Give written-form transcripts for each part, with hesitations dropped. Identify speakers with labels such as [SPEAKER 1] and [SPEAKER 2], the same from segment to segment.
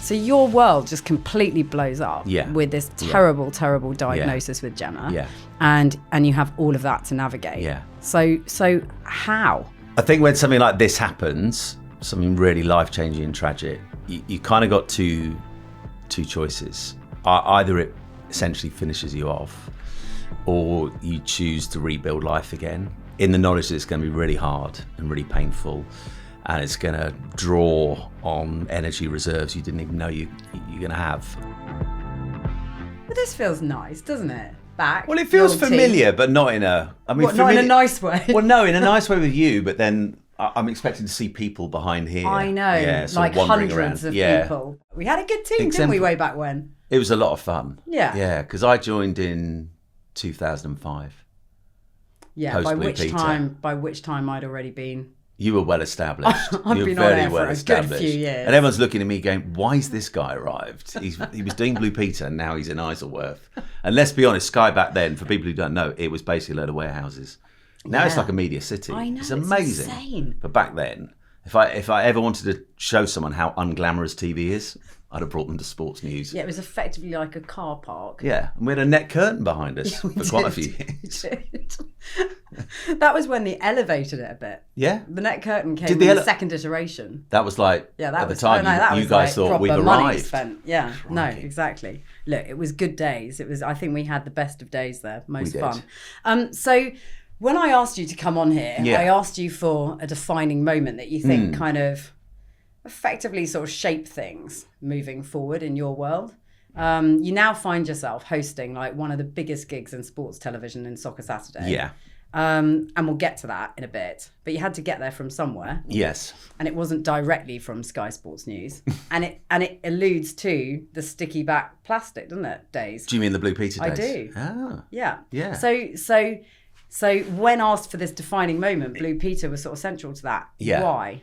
[SPEAKER 1] So your world just completely blows up with this terrible diagnosis with Gemma.
[SPEAKER 2] Yeah.
[SPEAKER 1] And you have all of that to navigate.
[SPEAKER 2] Yeah.
[SPEAKER 1] So how?
[SPEAKER 2] I think when something like this happens, something really life-changing and tragic, you kind of got two choices. Either it essentially finishes you off, or you choose to rebuild life again in the knowledge that it's going to be really hard and really painful, and it's going to draw on energy reserves you didn't even know you're going to have.
[SPEAKER 1] But this feels nice, doesn't it? Back.
[SPEAKER 2] Well, it feels familiar, but not in a...
[SPEAKER 1] not in a nice way?
[SPEAKER 2] Well, no, in a nice way with you, but then I'm expecting to see people behind here.
[SPEAKER 1] I know,
[SPEAKER 2] yeah,
[SPEAKER 1] like hundreds
[SPEAKER 2] around.
[SPEAKER 1] of people. We had a good team, didn't we, way back when?
[SPEAKER 2] It was a lot of fun.
[SPEAKER 1] Yeah.
[SPEAKER 2] Yeah, because I joined in 2005.
[SPEAKER 1] Yeah, by which time I'd already been...
[SPEAKER 2] You were well established.
[SPEAKER 1] I've been on air for a good few years.
[SPEAKER 2] And everyone's looking at me going, why's this guy arrived? He was doing Blue Peter and now he's in Isleworth. And let's be honest, Sky back then, for people who don't know, it was basically a load of warehouses. Now it's like a media city.
[SPEAKER 1] I know,
[SPEAKER 2] it's amazing.
[SPEAKER 1] It's insane.
[SPEAKER 2] But back then, if I ever wanted to show someone how unglamorous TV is, I'd have brought them to sports news.
[SPEAKER 1] Yeah, it was effectively like a car park.
[SPEAKER 2] Yeah, and we had a net curtain behind us for quite a few years.
[SPEAKER 1] That was when they elevated it a bit.
[SPEAKER 2] Yeah.
[SPEAKER 1] The net curtain came in the second iteration.
[SPEAKER 2] That was like, at the time, you guys thought we've arrived.
[SPEAKER 1] Yeah, crikey. No, exactly. Look, it was good days. I think we had the best of days there, most fun. So when I asked you to come on here, I asked you for a defining moment that you think kind of effectively sort of shape things moving forward in your world. You now find yourself hosting like one of the biggest gigs in sports television in Soccer Saturday.
[SPEAKER 2] Yeah.
[SPEAKER 1] And we'll get to that in a bit. But you had to get there from somewhere.
[SPEAKER 2] Yes.
[SPEAKER 1] And it wasn't directly from Sky Sports News. and it alludes to the sticky back plastic, doesn't it, days?
[SPEAKER 2] Do you mean the Blue Peter days?
[SPEAKER 1] I do.
[SPEAKER 2] Ah.
[SPEAKER 1] Yeah.
[SPEAKER 2] Yeah.
[SPEAKER 1] So when asked for this defining moment, Blue Peter was sort of central to that.
[SPEAKER 2] Yeah.
[SPEAKER 1] Why?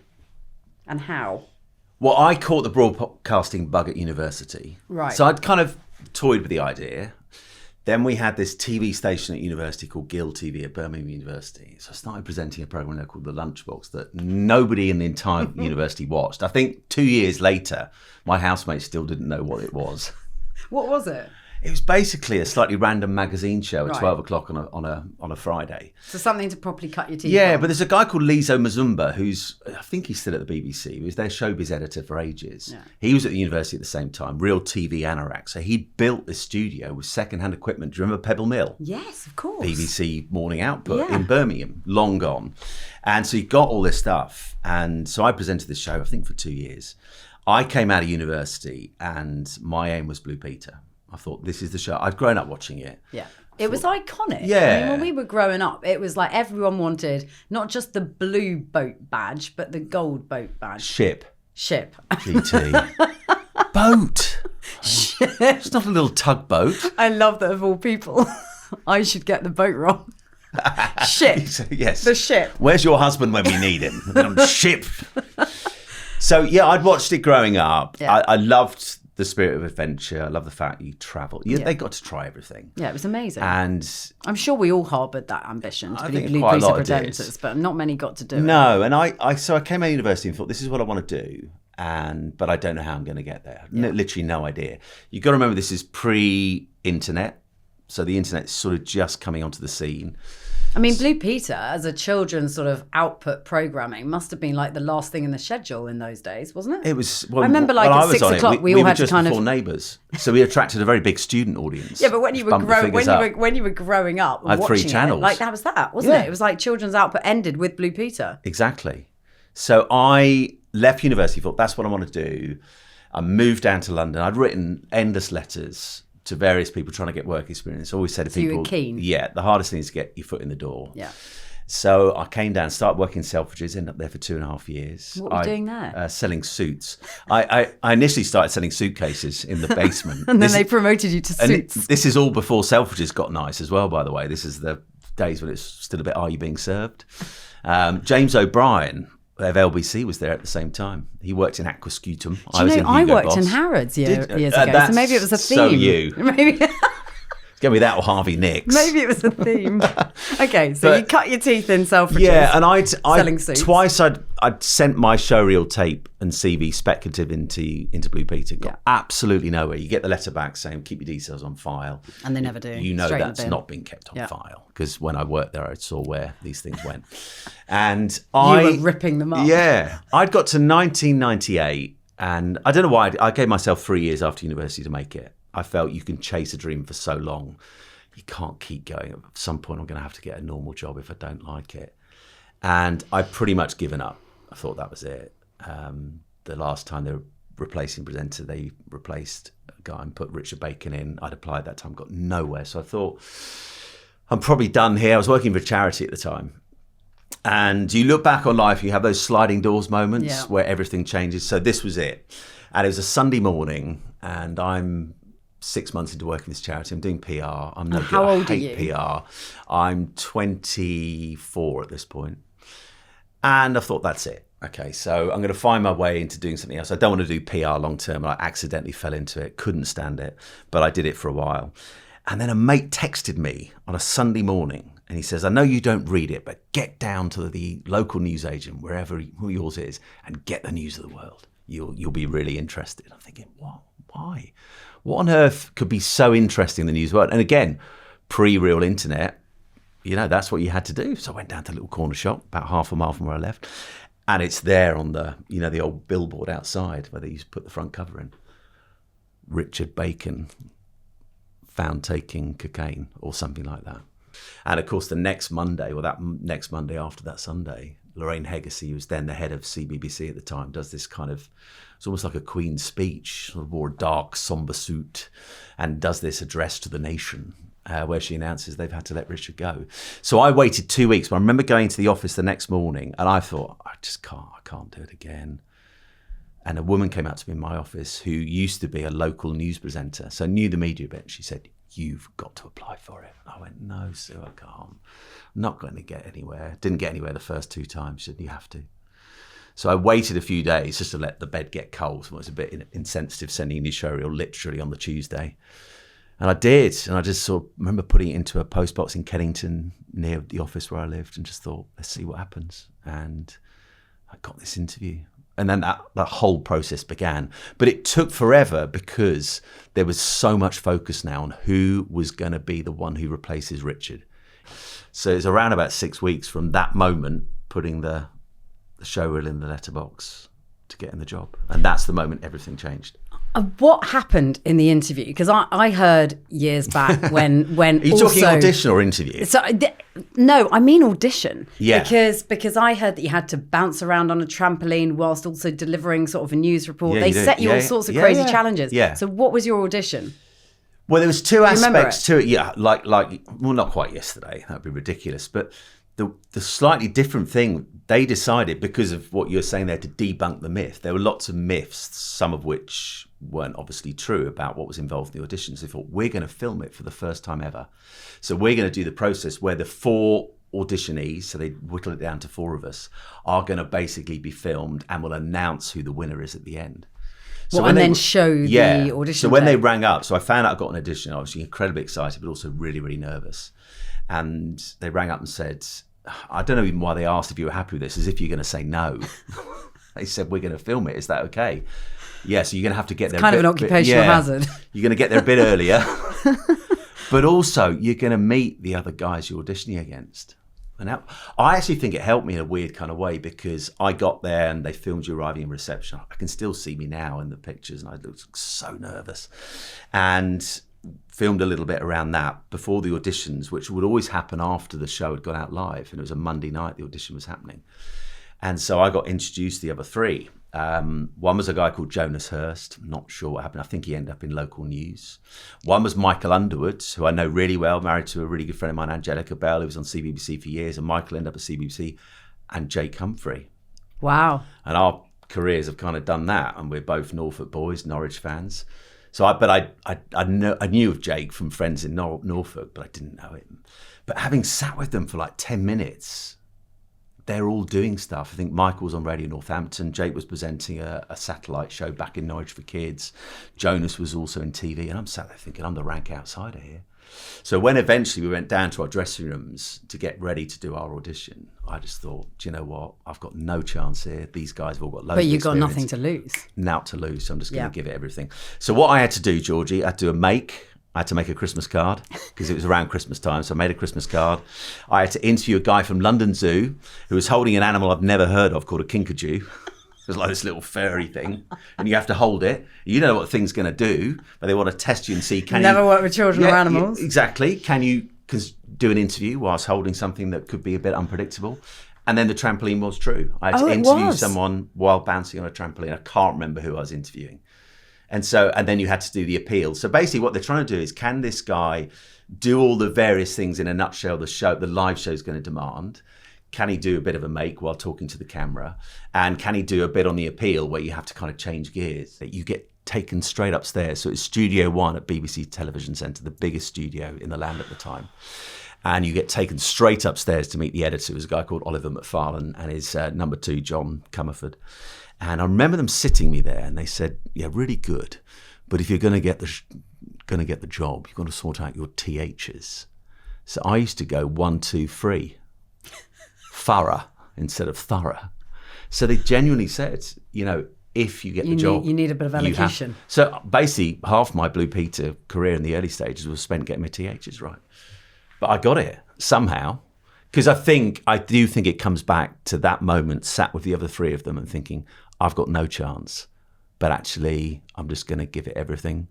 [SPEAKER 1] And how?
[SPEAKER 2] Well, I caught the broadcasting bug at university.
[SPEAKER 1] Right.
[SPEAKER 2] So I'd kind of toyed with the idea. Then we had this TV station at university called Guild TV at Birmingham University. So I started presenting a program there called The Lunchbox that nobody in the entire university watched. I think 2 years later, my housemates still didn't know what it was.
[SPEAKER 1] What was it?
[SPEAKER 2] It was basically a slightly random magazine show at 12 o'clock on a Friday.
[SPEAKER 1] So something to properly cut your teeth
[SPEAKER 2] Yeah,
[SPEAKER 1] on.
[SPEAKER 2] but there's a guy called Lizo Mazumba who's, I think he's still at the BBC. He was their showbiz editor for ages. Yeah. He was at the university at the same time, real TV anorak. So he'd built this studio with second-hand equipment. Do you remember Pebble Mill?
[SPEAKER 1] Yes, of course.
[SPEAKER 2] BBC morning output in Birmingham, long gone. And so he got all this stuff. And so I presented this show, I think, for 2 years. I came out of university and my aim was Blue Peter. I thought, this is the show. I'd grown up watching it.
[SPEAKER 1] Yeah. It was iconic.
[SPEAKER 2] Yeah.
[SPEAKER 1] I mean, when we were growing up, it was like everyone wanted not just the blue boat badge, but the gold boat badge.
[SPEAKER 2] Ship. GT. Boat.
[SPEAKER 1] Ship.
[SPEAKER 2] It's not a little tugboat.
[SPEAKER 1] I love that of all people. I should get the boat wrong. Ship.
[SPEAKER 2] Yes.
[SPEAKER 1] The ship.
[SPEAKER 2] Where's your husband when we need him? Ship. So, yeah, I'd watched it growing up. Yeah. I loved the spirit of adventure. I love the fact you travel. They got to try everything.
[SPEAKER 1] Yeah, it was amazing.
[SPEAKER 2] And
[SPEAKER 1] I'm sure we all harboured that ambition to be Blue
[SPEAKER 2] Peter
[SPEAKER 1] presenters, but not many got to do it.
[SPEAKER 2] No, and I came out of university and thought, this is what I want to do, but I don't know how I'm going to get there. Yeah. Literally no idea. You've got to remember this is pre-internet, so the internet's sort of just coming onto the scene.
[SPEAKER 1] I mean, Blue Peter, as a children's sort of output programming, must have been like the last thing in the schedule in those days, wasn't it?
[SPEAKER 2] It was. Well,
[SPEAKER 1] I remember like at 6 o'clock, we all had to kind of.
[SPEAKER 2] We were just before Neighbours, so we attracted a very big student audience.
[SPEAKER 1] Yeah, but when you were growing up, and
[SPEAKER 2] I had
[SPEAKER 1] watching
[SPEAKER 2] 3 channels.
[SPEAKER 1] Like that was that, wasn't it? It was like children's output ended with Blue Peter.
[SPEAKER 2] Exactly. So I left university, thought that's what I want to do. I moved down to London. I'd written endless letters to various people trying to get work experience. Always said to people,
[SPEAKER 1] you were keen.
[SPEAKER 2] Yeah, the hardest thing is to get your foot in the door.
[SPEAKER 1] Yeah.
[SPEAKER 2] So I came down, started working in Selfridges, ended up there for 2.5 years.
[SPEAKER 1] What were you doing there?
[SPEAKER 2] Selling suits. I initially started selling suitcases in the basement.
[SPEAKER 1] And then they promoted you to suits.
[SPEAKER 2] This is all before Selfridges got nice as well, by the way. This is the days when it's still a bit, are you being served? James O'Brien of LBC was there at the same time. He worked in Aquascutum.
[SPEAKER 1] I worked in Harrods years ago, so maybe it was a theme.
[SPEAKER 2] So you. Give me that or Harvey Nicks.
[SPEAKER 1] Maybe it was a theme. Okay, so you cut your teeth in Selfridges.
[SPEAKER 2] Yeah, and I'd
[SPEAKER 1] suits.
[SPEAKER 2] I'd sent my showreel tape and CV speculative into Blue Peter. Got absolutely nowhere. You get the letter back saying keep your details on file,
[SPEAKER 1] and they never do.
[SPEAKER 2] You know that's not been kept on file, because when I worked there, I saw where these things went, and
[SPEAKER 1] you were ripping them up.
[SPEAKER 2] Yeah, I'd got to 1998, and I don't know why I gave myself 3 years after university to make it. I felt you can chase a dream for so long, you can't keep going. At some point, I'm going to have to get a normal job if I don't like it. And I'd pretty much given up. I thought that was it. The last time they were replacing presenter, they replaced a guy and put Richard Bacon in. I'd applied that time, got nowhere. So I thought, I'm probably done here. I was working for a charity at the time. And you look back on life, you have those sliding doors moments where everything changes. So this was it. And it was a Sunday morning, and I'm 6 months into working with this charity. I'm doing PR. I'm no good.
[SPEAKER 1] How old
[SPEAKER 2] I hate
[SPEAKER 1] are you?
[SPEAKER 2] PR. I'm 24 at this point. And I thought, that's it. Okay, so I'm going to find my way into doing something else. I don't want to do PR long term. I accidentally fell into it. Couldn't stand it. But I did it for a while. And then a mate texted me on a Sunday morning. And he says, I know you don't read it, but get down to the local newsagent, who yours is, and get the news of the world. You'll be really interested. I'm thinking, what? Why? What on earth could be so interesting in the news world? And again, pre-real internet, that's what you had to do. So I went down to a little corner shop about half a mile from where I left. And it's there on the, the old billboard outside where they used to put the front cover in. Richard Bacon found taking cocaine or something like that. And of course, the next Monday, or that next Monday after that Sunday, Lorraine Heggessy, who was then the head of CBBC at the time, does this kind of, it's almost like a Queen's speech, sort of wore a dark, somber suit, and does this address to the nation, where she announces they've had to let Richard go. So I waited 2 weeks, but I remember going to the office the next morning, and I thought, I can't do it again. And a woman came out to me in my office who used to be a local news presenter, so knew the media bit. She said, you've got to apply for it. And I went, no, Sue, I can't. I'm not going to get anywhere. Didn't get anywhere the first 2 times. She said, you have to. So I waited a few days just to let the bed get cold. So it was a bit insensitive sending a new showreel literally on the Tuesday. And I did. And I just sort of remember putting it into a postbox in Kennington near the office where I lived and just thought, let's see what happens. And I got this interview. And then that whole process began. But it took forever because there was so much focus now on who was going to be the one who replaces Richard. So it's around about 6 weeks from that moment, putting the showreel in the letterbox to getting the job. And that's the moment everything changed.
[SPEAKER 1] What happened in the interview? Because I heard years back when
[SPEAKER 2] Are you talking audition or interview?
[SPEAKER 1] So no, I mean audition.
[SPEAKER 2] Yeah.
[SPEAKER 1] Because I heard that you had to bounce around on a trampoline whilst also delivering sort of a news report.
[SPEAKER 2] Yeah,
[SPEAKER 1] they set you all sorts of crazy challenges.
[SPEAKER 2] Yeah.
[SPEAKER 1] So what was your audition?
[SPEAKER 2] Well, there was 2 aspects to it. Yeah, like well, not quite yesterday. That would be ridiculous. But the slightly different thing, they decided, because of what you're saying there, to debunk the myth. There were lots of myths, some of which weren't obviously true, about what was involved in the auditions. They thought, we're going to film it for the first time ever. So we're going to do the process where the 4 auditionees, so they whittle it down to 4 of us, are going to basically be filmed, and we'll announce who the winner is at the end.
[SPEAKER 1] So and then show the audition.
[SPEAKER 2] So when they rang up, so I found out I got an audition. I was incredibly excited, but also really, really nervous. And they rang up and said, I don't know even why they asked if you were happy with this, as if you're going to say no. They said, we're going to film it. Is that okay? Yeah, so you're going to have to get there.
[SPEAKER 1] Kind of an occupational hazard.
[SPEAKER 2] You're going to get there a bit earlier. But also, you're going to meet the other guys you're auditioning against. And I actually think it helped me in a weird kind of way, because I got there and they filmed you arriving in reception. I can still see me now in the pictures, and I looked so nervous. And filmed a little bit around that before the auditions, which would always happen after the show had gone out live. And it was a Monday night the audition was happening. And so I got introduced to the other 3. One was a guy called Jonas Hurst. I'm not sure what happened. I think he ended up in local news. One was Michael Underwood, who I know really well, married to a really good friend of mine, Angelica Bell, who was on CBBC for years. And Michael ended up at CBBC, and Jake Humphrey.
[SPEAKER 1] Wow.
[SPEAKER 2] And our careers have kind of done that. And we're both Norfolk boys, Norwich fans. So I knew of Jake from friends in Norfolk, but I didn't know him. But having sat with them for like 10 minutes, they're all doing stuff. I think Michael was on Radio Northampton. Jake was presenting a satellite show back in Norwich for kids. Jonas was also in TV. And I'm sat there thinking, I'm the rank outsider here. So when eventually we went down to our dressing rooms to get ready to do our audition, I just thought, do you know what? I've got no chance here. These guys have all got loads of experience.
[SPEAKER 1] But you've got nothing to lose.
[SPEAKER 2] Now to lose, so I'm just going to give it everything. So what I had to do, Georgie, I had to make a Christmas card because it was around Christmas time. So I made a Christmas card. I had to interview a guy from London Zoo who was holding an animal I've never heard of called a kinkajou. It was like this little furry thing, and you have to hold it. You know what the thing's going to do, but they want to test you and see can you...
[SPEAKER 1] Never work with children or animals.
[SPEAKER 2] Exactly. Can you do an interview whilst holding something that could be a bit unpredictable? And then the trampoline was true. I had to interview someone while bouncing on a trampoline. I can't remember who I was interviewing. And then you had to do the appeal. So basically what they're trying to do is, can this guy do all the various things in a nutshell the live show is going to demand? Can he do a bit of a make while talking to the camera? And can he do a bit on the appeal where you have to kind of change gears? You get taken straight upstairs. So it's Studio 1 at BBC Television Centre, the biggest studio in the land at the time. And you get taken straight upstairs to meet the editor, who was a guy called Oliver McFarlane, and his number 2, John Comerford. And I remember them sitting me there, and they said, "Yeah, really good, but if you're going to get the job, you've got to sort out your THs." So I used to go 1, 2, 3, thorough instead of thorough. So they genuinely said, if you get the job,
[SPEAKER 1] you need a bit of elocution.
[SPEAKER 2] So basically, half my Blue Peter career in the early stages was spent getting my THs right, but I got it somehow. Because I do think it comes back to that moment, sat with the other 3 of them and thinking, I've got no chance, but actually I'm just going to give it everything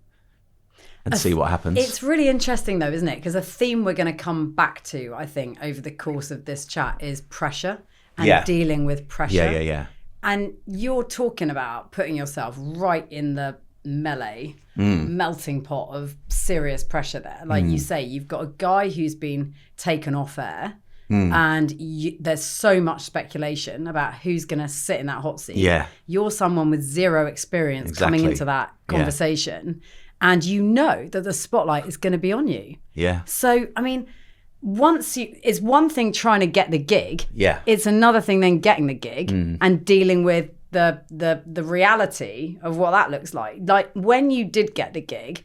[SPEAKER 2] and see what happens.
[SPEAKER 1] It's really interesting though, isn't it? Because a theme we're going to come back to, I think, over the course of this chat is pressure and dealing with pressure.
[SPEAKER 2] Yeah.
[SPEAKER 1] And you're talking about putting yourself right in the melee, melting pot of serious pressure there. Like you say, you've got a guy who's been taken off air. And there's so much speculation about who's going to sit in that hot seat.
[SPEAKER 2] Yeah.
[SPEAKER 1] You're someone with zero experience coming into that conversation. And you know that the spotlight is going to be on you. Yeah. So, I mean, it's one thing trying to get the gig. Yeah. It's another thing then getting the gig and dealing with the reality of what that looks like. Like when you did get the gig,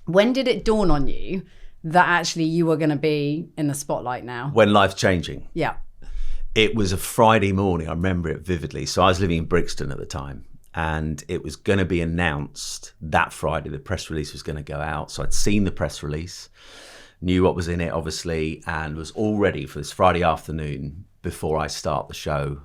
[SPEAKER 1] when did it dawn on you that actually you were going to be in the spotlight now?
[SPEAKER 2] When life's changing.
[SPEAKER 1] Yeah.
[SPEAKER 2] It was a Friday morning. I remember it vividly. So I was living in Brixton at the time, and it was going to be announced that Friday. The press release was going to go out. So I'd seen the press release, knew what was in it, obviously, and was all ready for this Friday afternoon before I start the show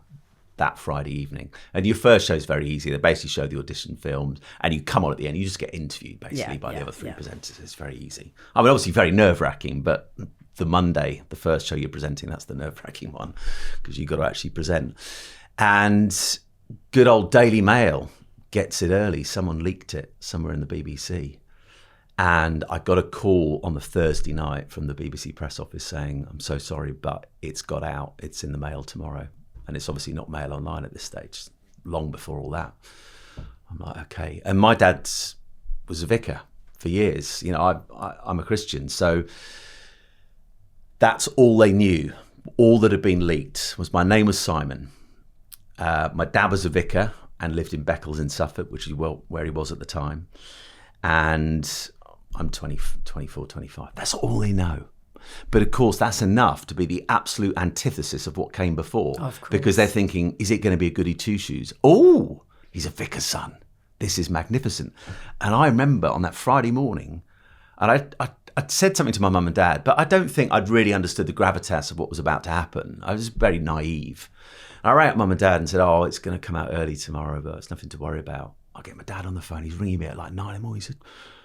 [SPEAKER 2] that Friday evening. And your first show is very easy. They basically show the audition films and you come on at the end. You just get interviewed basically by the other 3 presenters. It's very easy. I mean, obviously very nerve-wracking, but the Monday, the first show you're presenting, that's the nerve-wracking one because you've got to actually present. And good old Daily Mail gets it early. Someone leaked it somewhere in the BBC. And I got a call on the Thursday night from the BBC press office saying, "I'm so sorry, but it's got out. It's in the Mail tomorrow." And it's obviously not Mail Online at this stage, long before all that. I'm like, okay. And my dad was a vicar for years. I'm a Christian. So that's all they knew. All that had been leaked was my name was Simon. My dad was a vicar and lived in Beccles in Suffolk, which is where he was at the time. And I'm 24, 25. That's all they know. But of course, that's enough to be the absolute antithesis of what came before.
[SPEAKER 1] Of course.
[SPEAKER 2] Because they're thinking, is it going to be a goody two-shoes? Oh, he's a vicar's son. This is magnificent. And I remember on that Friday morning, and I said something to my mum and dad, but I don't think I'd really understood the gravitas of what was about to happen. I was very naive. And I rang up mum and dad and said, "Oh, it's going to come out early tomorrow, but it's nothing to worry about." I get my dad on the phone. He's ringing me at like 9 in the morning. He said,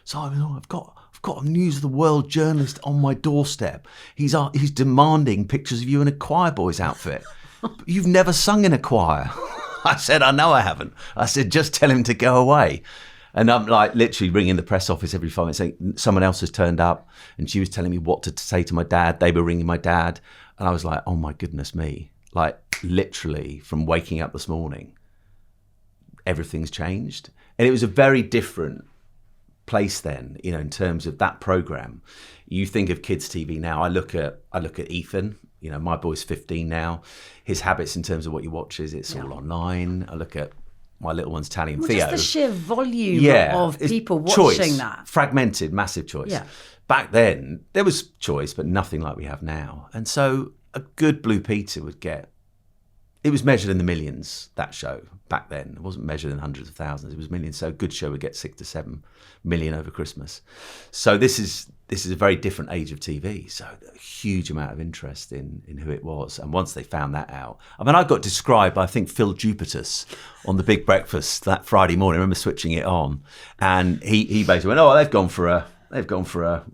[SPEAKER 2] "Simon, I've got a News of the World journalist on my doorstep. He's demanding pictures of you in a choir boy's outfit. You've never sung in a choir." I said, "I know I haven't." I said, "Just tell him to go away." And I'm like literally ringing the press office every 5 minutes saying someone else has turned up, and she was telling me what to say to my dad. They were ringing my dad, and I was like, "Oh my goodness me!" Like literally from waking up this morning, everything's changed, and it was a very different place then, in terms of that program. You think of kids TV now. I look at Ethan. My boy's 15 now. His habits in terms of what he watches, it's all online. I look at my little one's Tally and Theo.
[SPEAKER 1] Just the sheer volume of people watching that.
[SPEAKER 2] Fragmented, massive choice.
[SPEAKER 1] Yeah.
[SPEAKER 2] Back then, there was choice, but nothing like we have now. And so a good Blue Peter would get, it was measured in the millions, that show, back then. It wasn't measured in hundreds of thousands, it was millions. So a good show would get 6 to 7 million over Christmas. So this is a very different age of TV. So a huge amount of interest in who it was. And once they found that out, I mean, I got described by, I think, Phil Jupitus on The Big Breakfast that Friday morning. I remember switching it on. And he basically went, they've gone for a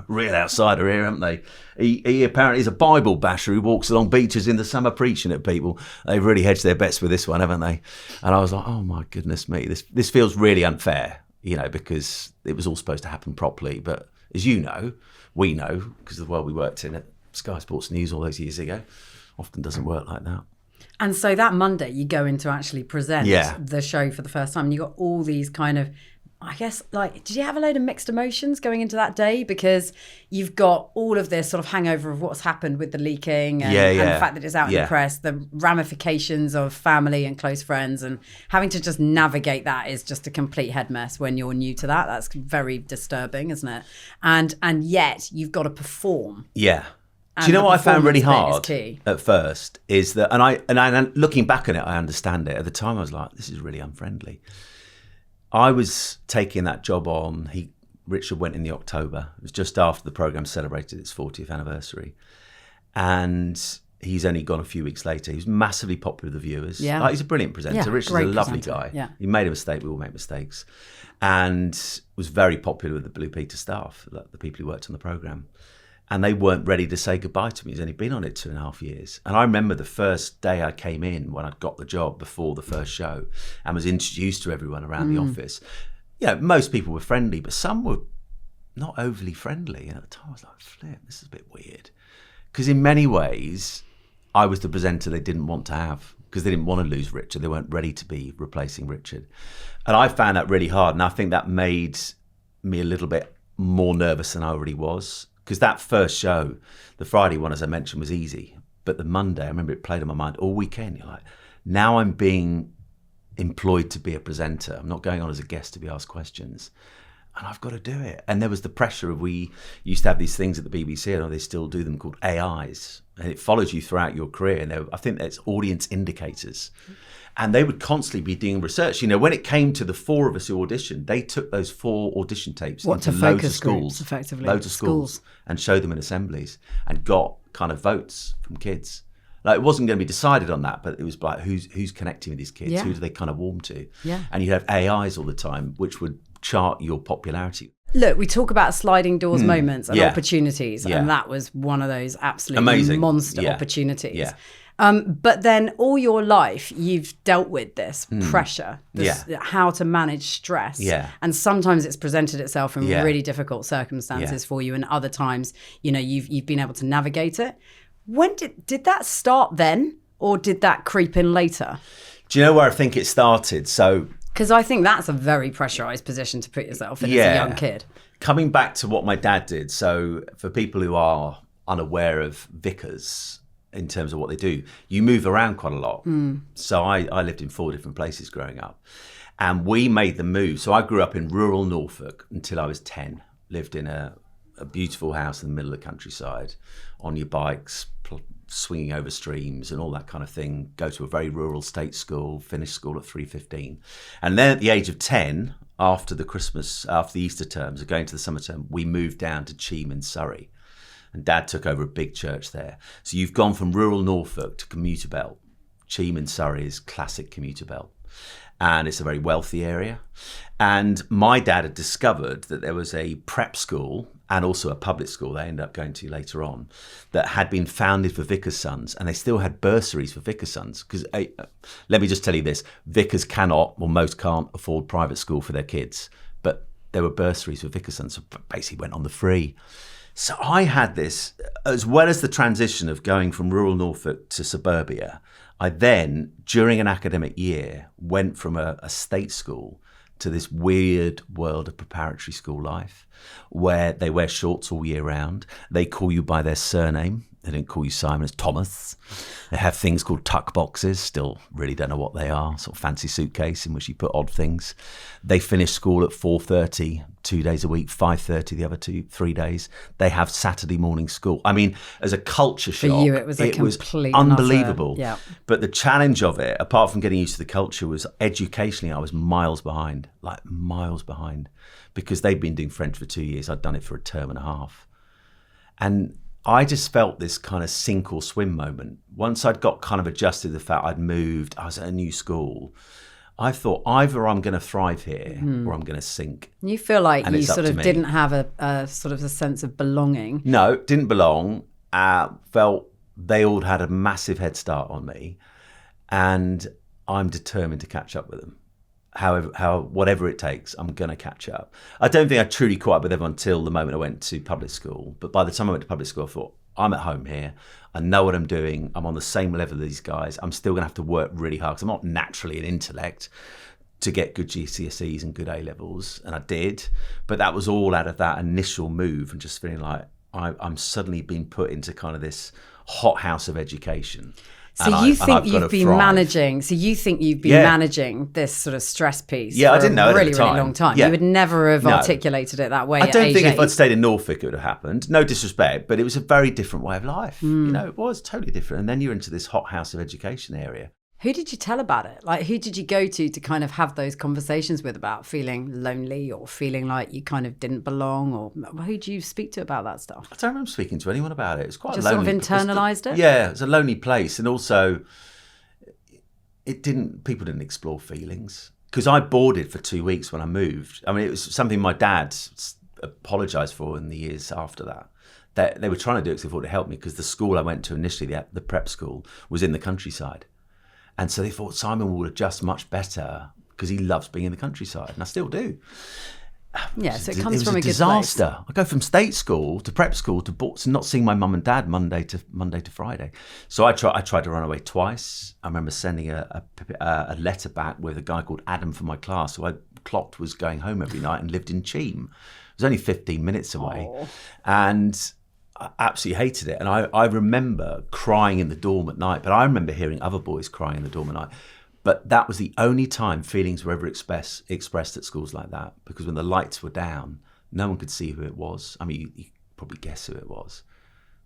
[SPEAKER 2] real outsider here, haven't they? He apparently is a Bible basher who walks along beaches in the summer preaching at people. They've really hedged their bets with this one, haven't they? And I was like, oh my goodness me, this feels really unfair, because it was all supposed to happen properly. But as you know, we know, because of the world we worked in at Sky Sports News all those years ago, often doesn't work like that.
[SPEAKER 1] And so that Monday, you go in to actually present the show for the first time, and you got all these kind of, I guess, did you have a load of mixed emotions going into that day? Because you've got all of this sort of hangover of what's happened with the leaking and the fact that it's out in the press, the ramifications of family and close friends, and having to just navigate that is just a complete head mess when you're new to that. That's very disturbing, isn't it? And yet you've got to perform.
[SPEAKER 2] Yeah. Do you know what I found really hard at first is that, and I looking back on it, I understand it. At the time I was like, this is really unfriendly. I was taking that job on. Richard went in the October. It was just after the programme celebrated its 40th anniversary. And he's only gone a few weeks later. He was massively popular with the viewers. Yeah. He's a brilliant presenter. Yeah, Richard's a lovely guy. Yeah. He made a mistake. We all make mistakes. And was very popular with the Blue Peter staff, the people who worked on the programme. And they weren't ready to say goodbye to me. He's only been on it 2.5 years. And I remember the first day I came in when I'd got the job before the first show and was introduced to everyone around the office. Most people were friendly, but some were not overly friendly. And at the time I was like, flip, this is a bit weird. Because in many ways, I was the presenter they didn't want to have because they didn't want to lose Richard. They weren't ready to be replacing Richard. And I found that really hard. And I think that made me a little bit more nervous than I already was. Because that first show, the Friday one, as I mentioned, was easy. But the Monday, I remember it played on my mind all weekend. You're like, now I'm being employed to be a presenter. I'm not going on as a guest to be asked questions. And I've got to do it. And there was the pressure of, we used to have these things at the BBC, and they still do them, called AIs. And it follows you throughout your career. And I think that's audience indicators. And they would constantly be doing research. When it came to the 4 of us who auditioned, they took those 4 audition tapes into loads of schools,
[SPEAKER 1] effectively.
[SPEAKER 2] Loads of schools, and showed them in assemblies and got kind of votes from kids. It wasn't going to be decided on that, but it was like, who's connecting with these kids? Yeah. Who do they kind of warm to? Yeah. And you have AIs all the time, which would chart your popularity.
[SPEAKER 1] Look, we talk about sliding doors moments and opportunities, and that was one of those absolutely amazing monster opportunities. Yeah. But then all your life, you've dealt with this pressure, how to manage stress. Yeah. And sometimes it's presented itself in really difficult circumstances for you. And other times, you've been able to navigate it. When did that start then? Or did that creep in later?
[SPEAKER 2] Do you know where I think it started?
[SPEAKER 1] Because I think that's a very pressurised position to put yourself in as a young kid.
[SPEAKER 2] Coming back to what my dad did. So for people who are unaware of vicars, in terms of what they do, you move around quite a lot. So I lived in 4 different places growing up, and we made the move. So I grew up in rural Norfolk until I was 10, lived in a beautiful house in the middle of the countryside, on your bikes, swinging over streams and all that kind of thing, go to a very rural state school, finish school at 3:15. And then at the age of 10, after the Easter terms, going to the summer term, we moved down to Cheam in Surrey. And Dad took over a big church there. So you've gone from rural Norfolk to commuter belt. Cheam in Surrey is classic commuter belt. And it's a very wealthy area. And my dad had discovered that there was a prep school and also a public school they ended up going to later on that had been founded for vicars' sons. And they still had bursaries for vicars' sons. Because let me just tell you this, vicars cannot, or most can't, afford private school for their kids. But there were bursaries for vicars' sons, so basically went on the free. So I had this, as well as the transition of going from rural Norfolk to suburbia, I then, during an academic year, went from a state school to this weird world of preparatory school life where they wear shorts all year round. They call you by their surname. They didn't call you Simon, it's Thomas. They have things called tuck boxes. Still really don't know what they are. Sort of fancy suitcase in which you put odd things. They finish school at 4:30, 2 days a week, 5:30 the other 3 days. They have Saturday morning school. I mean, as a culture shock,
[SPEAKER 1] for you, it was
[SPEAKER 2] unbelievable.
[SPEAKER 1] Yeah.
[SPEAKER 2] But the challenge of it, apart from getting used to the culture, was educationally I was miles behind, because they'd been doing French for 2 years. I'd done it for a term and a half. And I just felt this kind of sink or swim moment. Once I'd got kind of adjusted to the fact I'd moved, I was at a new school, I thought either I'm going to thrive here or I'm going to sink.
[SPEAKER 1] You feel like you sort of didn't have a sort of a sense of belonging.
[SPEAKER 2] No, didn't belong. Felt they all had a massive head start on me, and I'm determined to catch up with them. Whatever it takes, I'm going to catch up. I don't think I truly caught up with everyone until the moment I went to public school. But by the time I went to public school, I thought, I'm at home here. I know what I'm doing. I'm on the same level as these guys. I'm still going to have to work really hard because I'm not naturally an intellect to get good GCSEs and good A-levels. And I did. But that was all out of that initial move and just feeling like I'm suddenly being put into kind of this hothouse of education.
[SPEAKER 1] So you think you've been managing this sort of stress piece for
[SPEAKER 2] I didn't know
[SPEAKER 1] a really,
[SPEAKER 2] at the time.
[SPEAKER 1] really long time.
[SPEAKER 2] Yeah.
[SPEAKER 1] You would never have articulated it that way.
[SPEAKER 2] I don't think if
[SPEAKER 1] 8.
[SPEAKER 2] I'd stayed in Norfolk, it would have happened. No disrespect, but it was a very different way of life. It was totally different. And then you're into this hothouse of education area.
[SPEAKER 1] Who did you tell about it? Like, who did you go to kind of have those conversations with about feeling lonely or feeling like you kind of didn't belong? Or who did you speak to about that stuff?
[SPEAKER 2] I don't remember speaking to anyone about it. It was quite
[SPEAKER 1] just
[SPEAKER 2] lonely.
[SPEAKER 1] Just sort of internalised it?
[SPEAKER 2] Yeah, it was a lonely place. And also, people didn't explore feelings. Because I boarded for 2 weeks when I moved. I mean, it was something my dad apologised for in the years after that. They were trying to do it because they thought it helped me, because the school I went to initially, the prep school, was in the countryside. And so they thought Simon will adjust much better because he loves being in the countryside, and I still do.
[SPEAKER 1] Yeah, so it comes from a good
[SPEAKER 2] disaster.
[SPEAKER 1] place.
[SPEAKER 2] I go from state school to prep school to not seeing my mum and dad Monday to Friday. So I tried to run away twice. I remember sending a letter back with a guy called Adam from my class, who I clocked was going home every night and lived in Cheam. It was only 15 minutes away, and I absolutely hated it. And I remember crying in the dorm at night, but I remember hearing other boys crying in the dorm at night. But that was the only time feelings were ever expressed at schools like that, because when the lights were down, no one could see who it was. I mean, you probably guess who it was.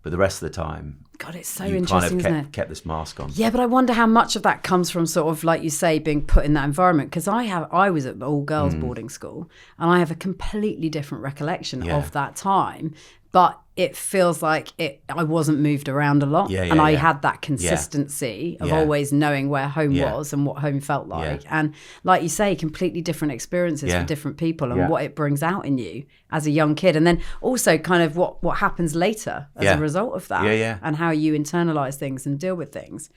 [SPEAKER 2] But the rest of the time,
[SPEAKER 1] God, it's so interesting, isn't it?
[SPEAKER 2] Kept this mask on.
[SPEAKER 1] Yeah, but I wonder how much of that comes from sort of, like you say, being put in that environment. Because I was at all girls boarding school, and I have a completely different recollection of that time. But it feels like I wasn't moved around a lot. And I had that consistency of always knowing where home was and what home felt like. And like you say, completely different experiences for different people and what it brings out in you as a young kid. And then also kind of what happens later as a result of that and how you internalize things and deal with things.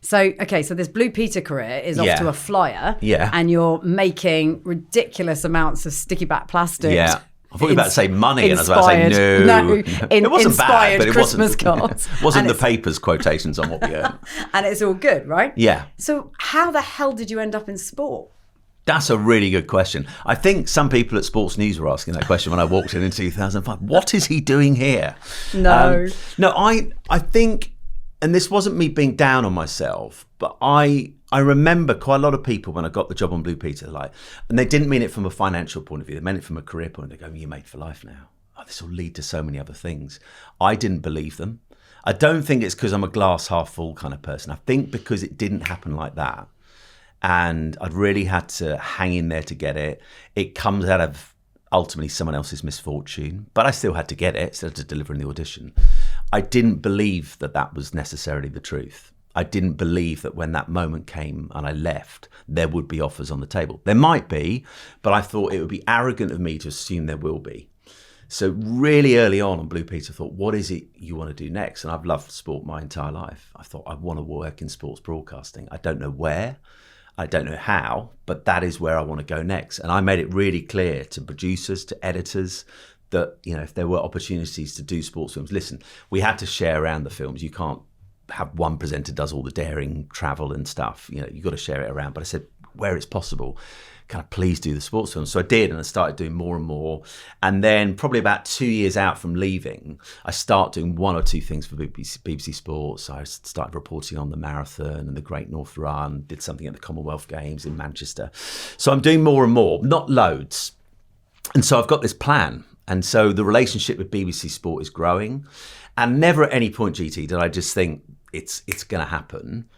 [SPEAKER 1] So, okay, so this Blue Peter career is off to a flyer and you're making ridiculous amounts of sticky back plastic.
[SPEAKER 2] Yeah. I thought you were about to say money, and I was about to say no. It wasn't bad, but it
[SPEAKER 1] Christmas cards.
[SPEAKER 2] wasn't the paper's quotations on what we earned.
[SPEAKER 1] And it's all good, right?
[SPEAKER 2] Yeah.
[SPEAKER 1] So how the hell did you end up in sport?
[SPEAKER 2] That's a really good question. I think some people at Sports News were asking that question when I walked in 2005. What is he doing here?
[SPEAKER 1] No.
[SPEAKER 2] I think, and this wasn't me being down on myself, but I remember quite a lot of people when I got the job on Blue Peter, and they didn't mean it from a financial point of view. They meant it from a career point of view. They go, you're made for life now. Oh, this will lead to so many other things. I didn't believe them. I don't think it's because I'm a glass half full kind of person. I think because it didn't happen like that. And I'd really had to hang in there to get it. It comes out of ultimately someone else's misfortune, but I still had to get it, still had to deliver in the audition. I didn't believe that was necessarily the truth. I didn't believe that when that moment came and I left, there would be offers on the table. There might be, but I thought it would be arrogant of me to assume there will be. So really early on Blue Peter, I thought, what is it you want to do next? And I've loved sport my entire life. I thought, I want to work in sports broadcasting. I don't know where, I don't know how, but that is where I want to go next. And I made it really clear to producers, to editors, that if there were opportunities to do sports films, listen, we had to share around the films. You can't have one presenter does all the daring travel and stuff. You've got to share it around. But I said, where it's possible, kind of please do the sports films. So I did, and I started doing more and more. And then probably about 2 years out from leaving, I start doing one or two things for BBC Sports. I started reporting on the marathon and the Great North Run, did something at the Commonwealth Games in Manchester. So I'm doing more and more, not loads. And so I've got this plan. And so the relationship with BBC Sport is growing. And never at any point, GT, did I just think it's going to happen.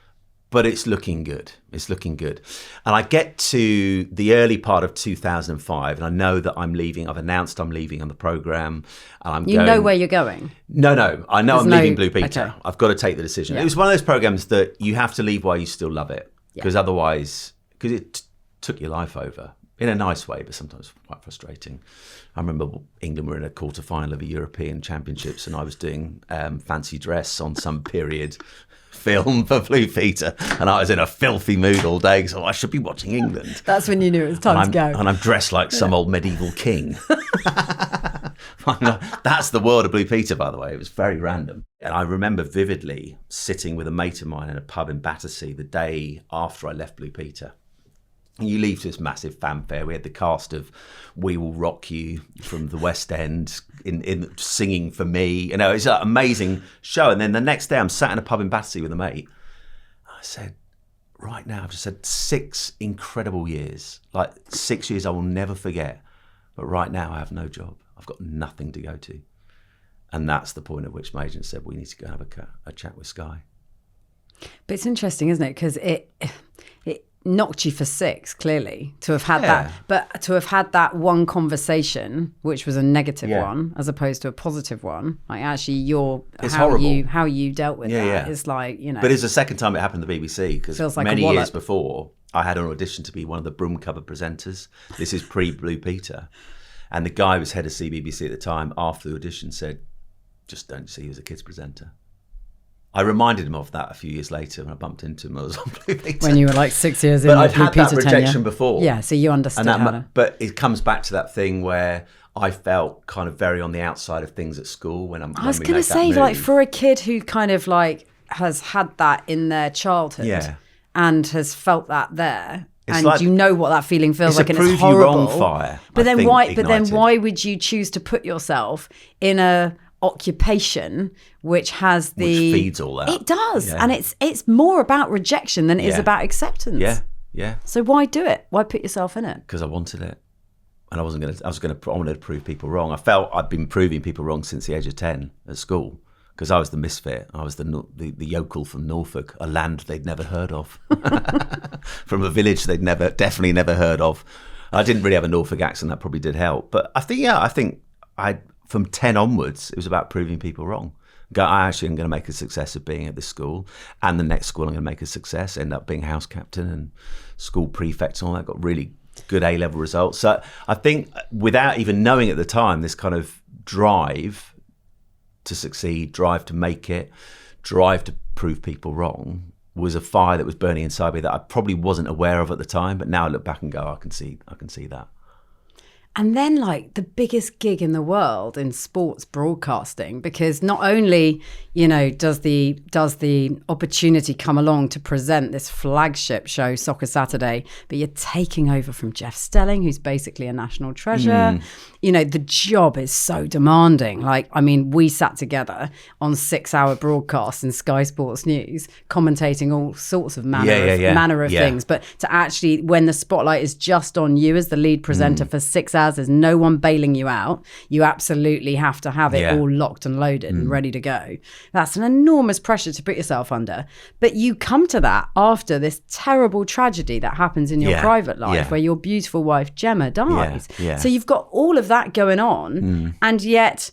[SPEAKER 2] But it's looking good. It's looking good. And I get to the early part of 2005, and I know that I'm leaving. I've announced I'm leaving on the programme. And
[SPEAKER 1] you know where you're going?
[SPEAKER 2] No. I know I'm leaving Blue Peter. Okay. I've got to take the decision.
[SPEAKER 1] Yeah.
[SPEAKER 2] It was one of those programmes that you have to leave while you still love it. Because otherwise, because it took your life over. In a nice way, but sometimes quite frustrating. I remember England were in a quarter-final of a European Championships, and I was doing fancy dress on some period film for Blue Peter, and I was in a filthy mood all day, so I should be watching England.
[SPEAKER 1] That's when you knew it was time to go.
[SPEAKER 2] And I'm dressed like some old medieval king. That's the world of Blue Peter, by the way. It was very random. And I remember vividly sitting with a mate of mine in a pub in Battersea the day after I left Blue Peter. And you leave to this massive fanfare. We had the cast of We Will Rock You from the West End in singing for me. You know, it's an amazing show. And then the next day I'm sat in a pub in Battersea with a mate. I said, right now, I've just had 6 incredible years. Like 6 years I will never forget. But right now I have no job. I've got nothing to go to. And that's the point at which my agent said, we need to go have a chat with Sky.
[SPEAKER 1] But it's interesting, isn't it? Because it knocked you for 6, clearly, to have had that, but to have had that one conversation, which was a negative one, as opposed to a positive one. Like actually, how you dealt with that is like, you know.
[SPEAKER 2] But it's the second time it happened to the BBC, because like many years before, I had an audition to be one of the broom cupboard presenters. This is pre-Blue Peter, and the guy who was head of CBBC at the time, after the audition, said, "Just don't see you as a kids presenter." I reminded him of that a few years later when I bumped into him. I was on Blue Peter.
[SPEAKER 1] When you were like 6 years in.
[SPEAKER 2] But I'd had that rejection before.
[SPEAKER 1] Yeah, so you understood how to.
[SPEAKER 2] But it comes back to that thing where I felt kind of very on the outside of things at school I was going to say,
[SPEAKER 1] like for a kid who kind of like has had that in their childhood and has felt that there. It's and like, you know what that feeling feels like, and it's horrible.
[SPEAKER 2] You wrong fire,
[SPEAKER 1] but then why would you choose to put yourself in a occupation which
[SPEAKER 2] feeds all that?
[SPEAKER 1] It does, and it's more about rejection than it is about acceptance.
[SPEAKER 2] Yeah.
[SPEAKER 1] So why do it? Why put yourself in it?
[SPEAKER 2] Because I wanted it, and I wanted to prove people wrong. I felt I'd been proving people wrong since the age of 10 at school, because I was the misfit. I was the yokel from Norfolk, a land they'd never heard of, from a village they'd definitely never heard of. I didn't really have a Norfolk accent. That probably did help, but I think from 10 onwards, it was about proving people wrong. I actually am going to make a success of being at this school, and the next school I'm going to make a success, end up being house captain and school prefect and all that, got really good A-level results. So I think without even knowing at the time, this kind of drive to succeed, drive to make it, drive to prove people wrong was a fire that was burning inside me that I probably wasn't aware of at the time, but now I look back and go, I can see that.
[SPEAKER 1] And then like the biggest gig in the world in sports broadcasting, because not only, you know, does the opportunity come along to present this flagship show, Soccer Saturday, but you're taking over from Jeff Stelling, who's basically a national treasure. You know, the job is so demanding. Like, I mean, we sat together on 6-hour broadcasts in Sky Sports News, commentating all sorts of manner of things. But to actually, when the spotlight is just on you as the lead presenter for 6 hours, there's no one bailing you out. You absolutely have to have it all locked and loaded and ready to go. That's an enormous pressure to put yourself under. But you come to that after this terrible tragedy that happens in your private life where your beautiful wife, Gemma, dies. So you've got all of that going on. And yet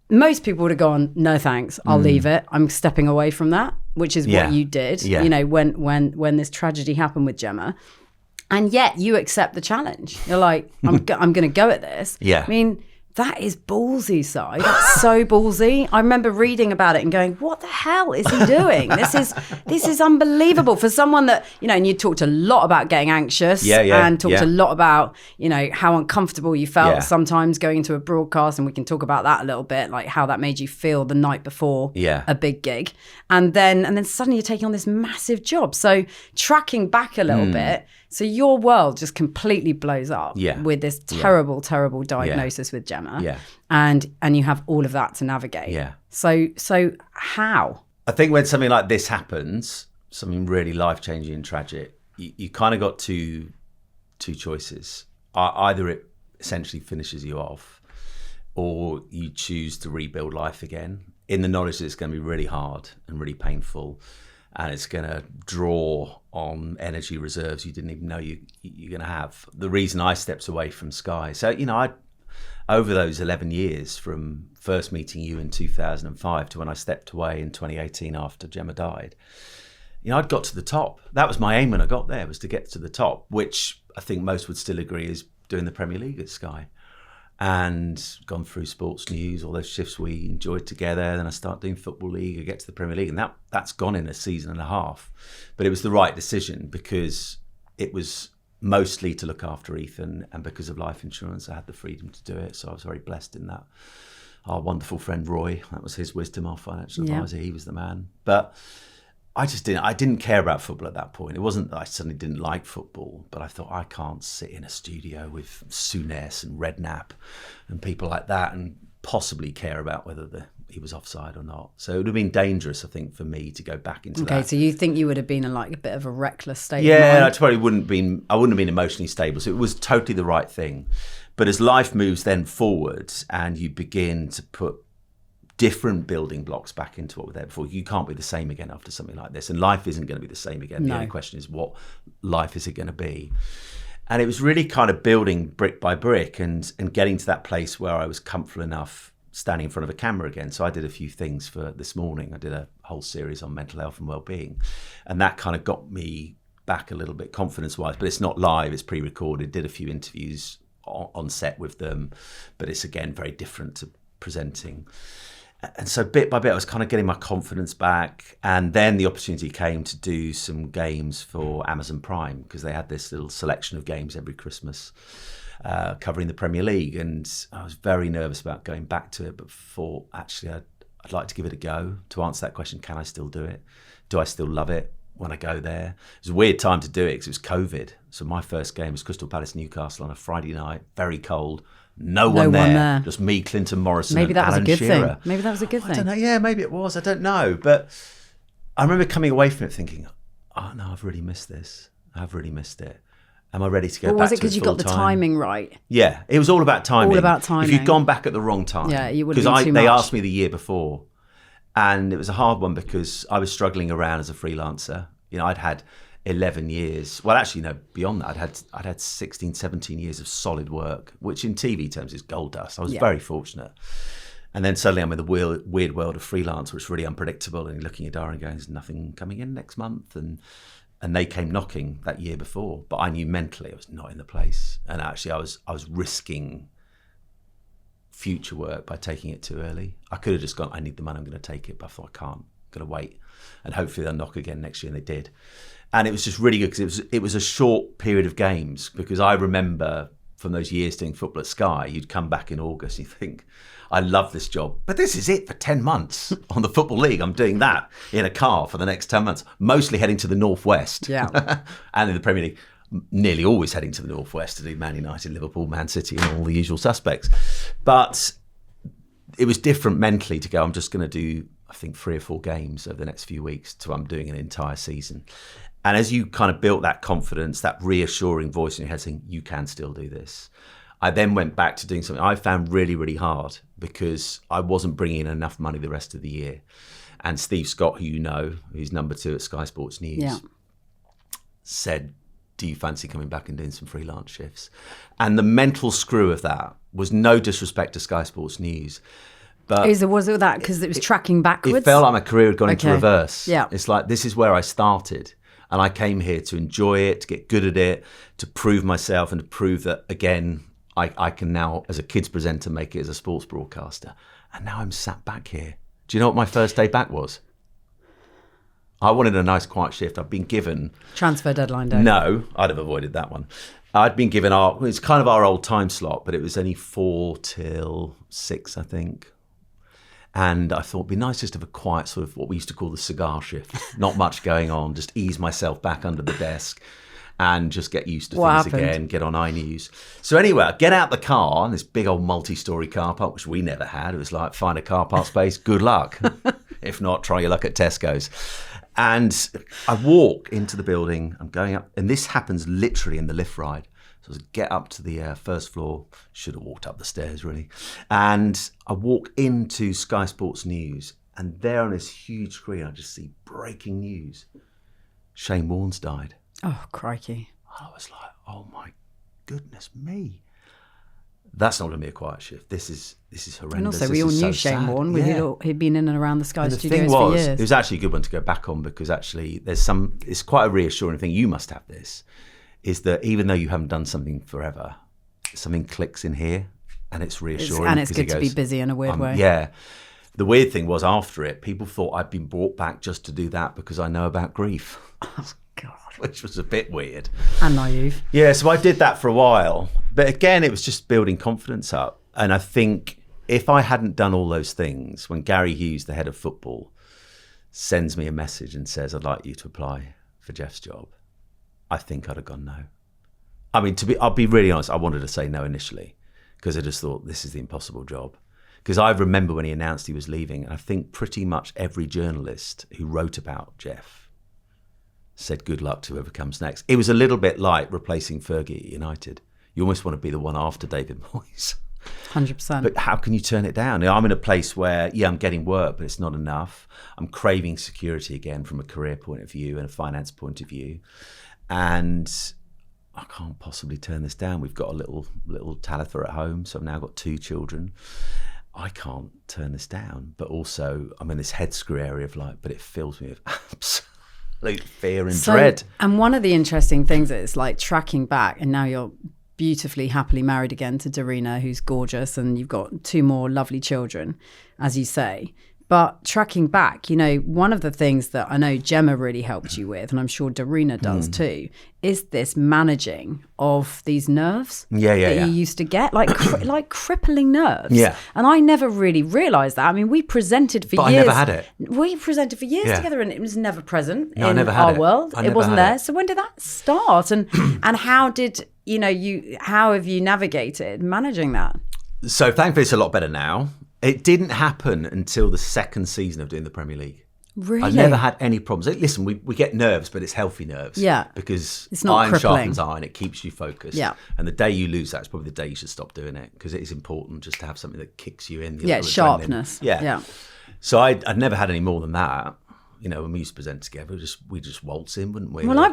[SPEAKER 1] most people would have gone, no thanks, I'll leave it. I'm stepping away from that, which is what you did, you know, when this tragedy happened with Gemma. And yet you accept the challenge. You're like, I'm going to go at this. I mean, that is ballsy, Si. That's so ballsy. I remember reading about it and going, what the hell is he doing? This is unbelievable for someone that, you know, and you talked a lot about getting anxious and talked a lot about, you know, how uncomfortable you felt sometimes going into a broadcast. And we can talk about that a little bit, like how that made you feel the night before a big gig. And then suddenly you're taking on this massive job. So tracking back a little bit, So your world just completely blows up with this terrible diagnosis with Gemma.
[SPEAKER 2] Yeah.
[SPEAKER 1] And you have all of that to navigate.
[SPEAKER 2] Yeah.
[SPEAKER 1] So how?
[SPEAKER 2] I think when something like this happens, something really life-changing and tragic, you kind of got two choices. Either it essentially finishes you off, or you choose to rebuild life again in the knowledge that it's going to be really hard and really painful, and it's going to draw on energy reserves you didn't even know you're going to have. The reason I stepped away from Sky, so over those 11 years, from first meeting you in 2005 to when I stepped away in 2018 after Gemma died, I'd got to the top. That was my aim when I got there, was to get to the top, which I think most would still agree is doing the Premier League at Sky. And gone through sports news, all those shifts we enjoyed together. Then I start doing Football League, I get to the Premier League, and that's gone in a season and a half. But it was the right decision because it was mostly to look after Ethan, and because of life insurance, I had the freedom to do it. So I was very blessed in that. Our wonderful friend Roy, that was his wisdom, our financial advisor, he was the man. But I didn't care about football at that point. It wasn't that I suddenly didn't like football, but I thought, I can't sit in a studio with Souness and Redknapp and people like that and possibly care about whether he was offside or not. So it would have been dangerous, I think, for me to go back into that.
[SPEAKER 1] Okay, so you think you would have been in a bit of a reckless state of mind?
[SPEAKER 2] Yeah, I probably wouldn't have been emotionally stable. So it was totally the right thing. But as life moves then forwards and you begin to put different building blocks back into what were there before, you can't be the same again after something like this, and life isn't going to be the same again. The only question is, what life is it going to be? And it was really kind of building brick by brick and getting to that place where I was comfortable enough standing in front of a camera again. So I did a few things for This Morning. I did a whole series on mental health and well-being, and that kind of got me back a little bit confidence-wise. But it's not live, it's pre-recorded. Did a few interviews on set with them, but it's again very different to presenting. And so bit by bit, I was kind of getting my confidence back. And then the opportunity came to do some games for Amazon Prime, because they had this little selection of games every Christmas covering the Premier League. And I was very nervous about going back to it, but thought, actually, I'd like to give it a go to answer that question. Can I still do it? Do I still love it when I go there? It was a weird time to do it because it was COVID. So my first game was Crystal Palace Newcastle on a Friday night, very cold. No one there. Just me, Clinton Morrison,
[SPEAKER 1] maybe that
[SPEAKER 2] and
[SPEAKER 1] was
[SPEAKER 2] Alan
[SPEAKER 1] a good
[SPEAKER 2] Shearer.
[SPEAKER 1] thing. Maybe that was a good thing.
[SPEAKER 2] I don't know. Yeah, maybe it was. I don't know. But I remember coming away from it thinking, oh no, I've really missed this. I've really missed it. Am I ready to go back to it?
[SPEAKER 1] Was it because you got the timing right?
[SPEAKER 2] Yeah, it was all about timing.
[SPEAKER 1] All about timing.
[SPEAKER 2] If you'd gone back at the wrong time.
[SPEAKER 1] Yeah, you would have been too much.
[SPEAKER 2] Because they asked me the year before, and it was a hard one because I was struggling around as a freelancer. I'd had 11 years. Well, actually, no, beyond that, I'd had 16, 17 years of solid work, which in TV terms is gold dust. I was very fortunate. And then suddenly I'm in the weird world of freelance, which is really unpredictable. And you're looking at your diary and going, there's nothing coming in next month. And they came knocking that year before. But I knew mentally I was not in the place. And actually I was risking future work by taking it too early. I could have just gone, I need the money, I'm going to take it. But I thought, I can't. I'm going to wait. And hopefully they'll knock again next year. And they did. And it was just really good because it was a short period of games, because I remember from those years doing football at Sky, you'd come back in August and you think, I love this job, but this is it for 10 months on the Football League. I'm doing that in a car for the next 10 months, mostly heading to the Northwest.
[SPEAKER 1] Yeah.
[SPEAKER 2] And in the Premier League, nearly always heading to the Northwest to do Man United, Liverpool, Man City and all the usual suspects. But it was different mentally to go, I'm just going to do, I think, 3 or 4 games over the next few weeks to I'm doing an entire season. And as you kind of built that confidence, that reassuring voice in your head saying, you can still do this. I then went back to doing something I found really, really hard because I wasn't bringing in enough money the rest of the year. And Steve Scott, who you know, who's number 2 at Sky Sports News, said, do you fancy coming back and doing some freelance shifts? And the mental screw of that was no disrespect to Sky Sports News. But
[SPEAKER 1] was it that because it was tracking backwards?
[SPEAKER 2] It felt like my career had gone into reverse.
[SPEAKER 1] Yeah.
[SPEAKER 2] It's like, this is where I started. And I came here to enjoy it, to get good at it, to prove myself and to prove that, again, I can now, as a kids presenter, make it as a sports broadcaster. And now I'm sat back here. Do you know what my first day back was? I wanted a nice quiet shift. I've been given...
[SPEAKER 1] Transfer deadline day.
[SPEAKER 2] No, I'd have avoided that one. I'd been given it's kind of our old time slot, but it was only 4 till 6, I think. And I thought it'd be nice just to have a quiet sort of what we used to call the cigar shift. Not much going on, just ease myself back under the desk. and just get used to things again, get on iNews. So anyway, I get out the car, this big old multi-storey car park, which we never had. It was like, find a car park space, good luck. If not, try your luck at Tesco's. And I walk into the building, I'm going up, and this happens literally in the lift ride. So I get up to the first floor, should have walked up the stairs really, and I walk into Sky Sports News, and there on this huge screen I just see breaking news. Shane Warne's died.
[SPEAKER 1] Oh, crikey.
[SPEAKER 2] I was like, oh my goodness me. That's not going to be a quiet shift. This is horrendous.
[SPEAKER 1] And also, we all knew Shane Warne. He'd been in and around the Sky Studios
[SPEAKER 2] for
[SPEAKER 1] years.
[SPEAKER 2] It was actually a good one to go back on, because actually it's quite a reassuring thing. You must have this, is that even though you haven't done something forever, something clicks in here and it's reassuring.
[SPEAKER 1] And it's good to be busy in a weird way.
[SPEAKER 2] Yeah. The weird thing was, after it, people thought I'd been brought back just to do that because I know about grief.
[SPEAKER 1] Oh, God.
[SPEAKER 2] Which was a bit weird.
[SPEAKER 1] And naive.
[SPEAKER 2] Yeah, so I did that for a while. But again, it was just building confidence up. And I think if I hadn't done all those things, when Gary Hughes, the head of football, sends me a message and says, I'd like you to apply for Jeff's job, I think I'd have gone no. I mean, I'll be really honest, I wanted to say no initially, because I just thought, this is the impossible job. Because I remember when he announced he was leaving, and I think pretty much every journalist who wrote about Jeff said good luck to whoever comes next. It was a little bit like replacing Fergie at United. You almost want to be the one after David Moyes.
[SPEAKER 1] 100%.
[SPEAKER 2] But how can you turn it down? I'm in a place where, I'm getting work, but it's not enough. I'm craving security again from a career point of view and a finance point of view. And I can't possibly turn this down. We've got a little Talitha at home, so I've now got 2 children. I can't turn this down. But also, I'm in this head screw area of like, but it fills me with absolute fear and dread.
[SPEAKER 1] And one of the interesting things is like tracking back, and now you're beautifully, happily married again to Darina, who's gorgeous, and you've got 2 more lovely children, as you say. But tracking back, one of the things that I know Gemma really helped you with, and I'm sure Darina does too, is this managing of these nerves that you used to get, like crippling nerves.
[SPEAKER 2] Yeah.
[SPEAKER 1] And I never really realised that. I mean, we presented for years.
[SPEAKER 2] But I never had it.
[SPEAKER 1] We presented for years together, and it was never present in
[SPEAKER 2] our
[SPEAKER 1] world. It wasn't there. So when did that start? And how did how have you navigated managing that?
[SPEAKER 2] So thankfully it's a lot better now. It didn't happen until the 2nd season of doing the Premier League.
[SPEAKER 1] Really?
[SPEAKER 2] I've never had any problems. Listen, we get nerves, but it's healthy nerves.
[SPEAKER 1] Yeah.
[SPEAKER 2] Because
[SPEAKER 1] it's not
[SPEAKER 2] iron
[SPEAKER 1] crippling.
[SPEAKER 2] sharpens iron, it keeps you focused.
[SPEAKER 1] Yeah.
[SPEAKER 2] And the day you lose that is probably the day you should stop doing it, because it is important just to have something that kicks you in.
[SPEAKER 1] It's sharpness.
[SPEAKER 2] Yeah. So I'd never had any more than that. When we used to present together, we just waltz in, wouldn't we?
[SPEAKER 1] Well, I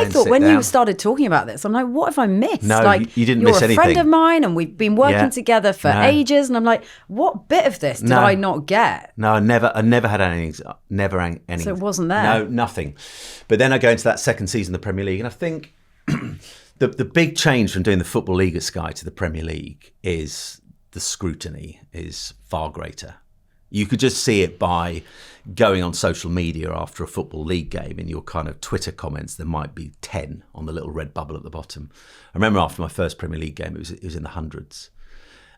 [SPEAKER 1] thought when you started talking about this, I'm like, what have I missed?
[SPEAKER 2] No,
[SPEAKER 1] like,
[SPEAKER 2] you didn't miss anything.
[SPEAKER 1] You're a friend of mine, and we've been working together for ages, and I'm like, what bit of this did I not get?
[SPEAKER 2] No, I never had anything. Never anything.
[SPEAKER 1] So it wasn't there.
[SPEAKER 2] No, nothing. But then I go into that 2nd season of the Premier League, and I think the big change from doing the Football League at Sky to the Premier League is the scrutiny is far greater. You could just see it by going on social media after a Football League game. In your kind of Twitter comments, there might be 10 on the little red bubble at the bottom. I remember after my first Premier League game, it was in the hundreds.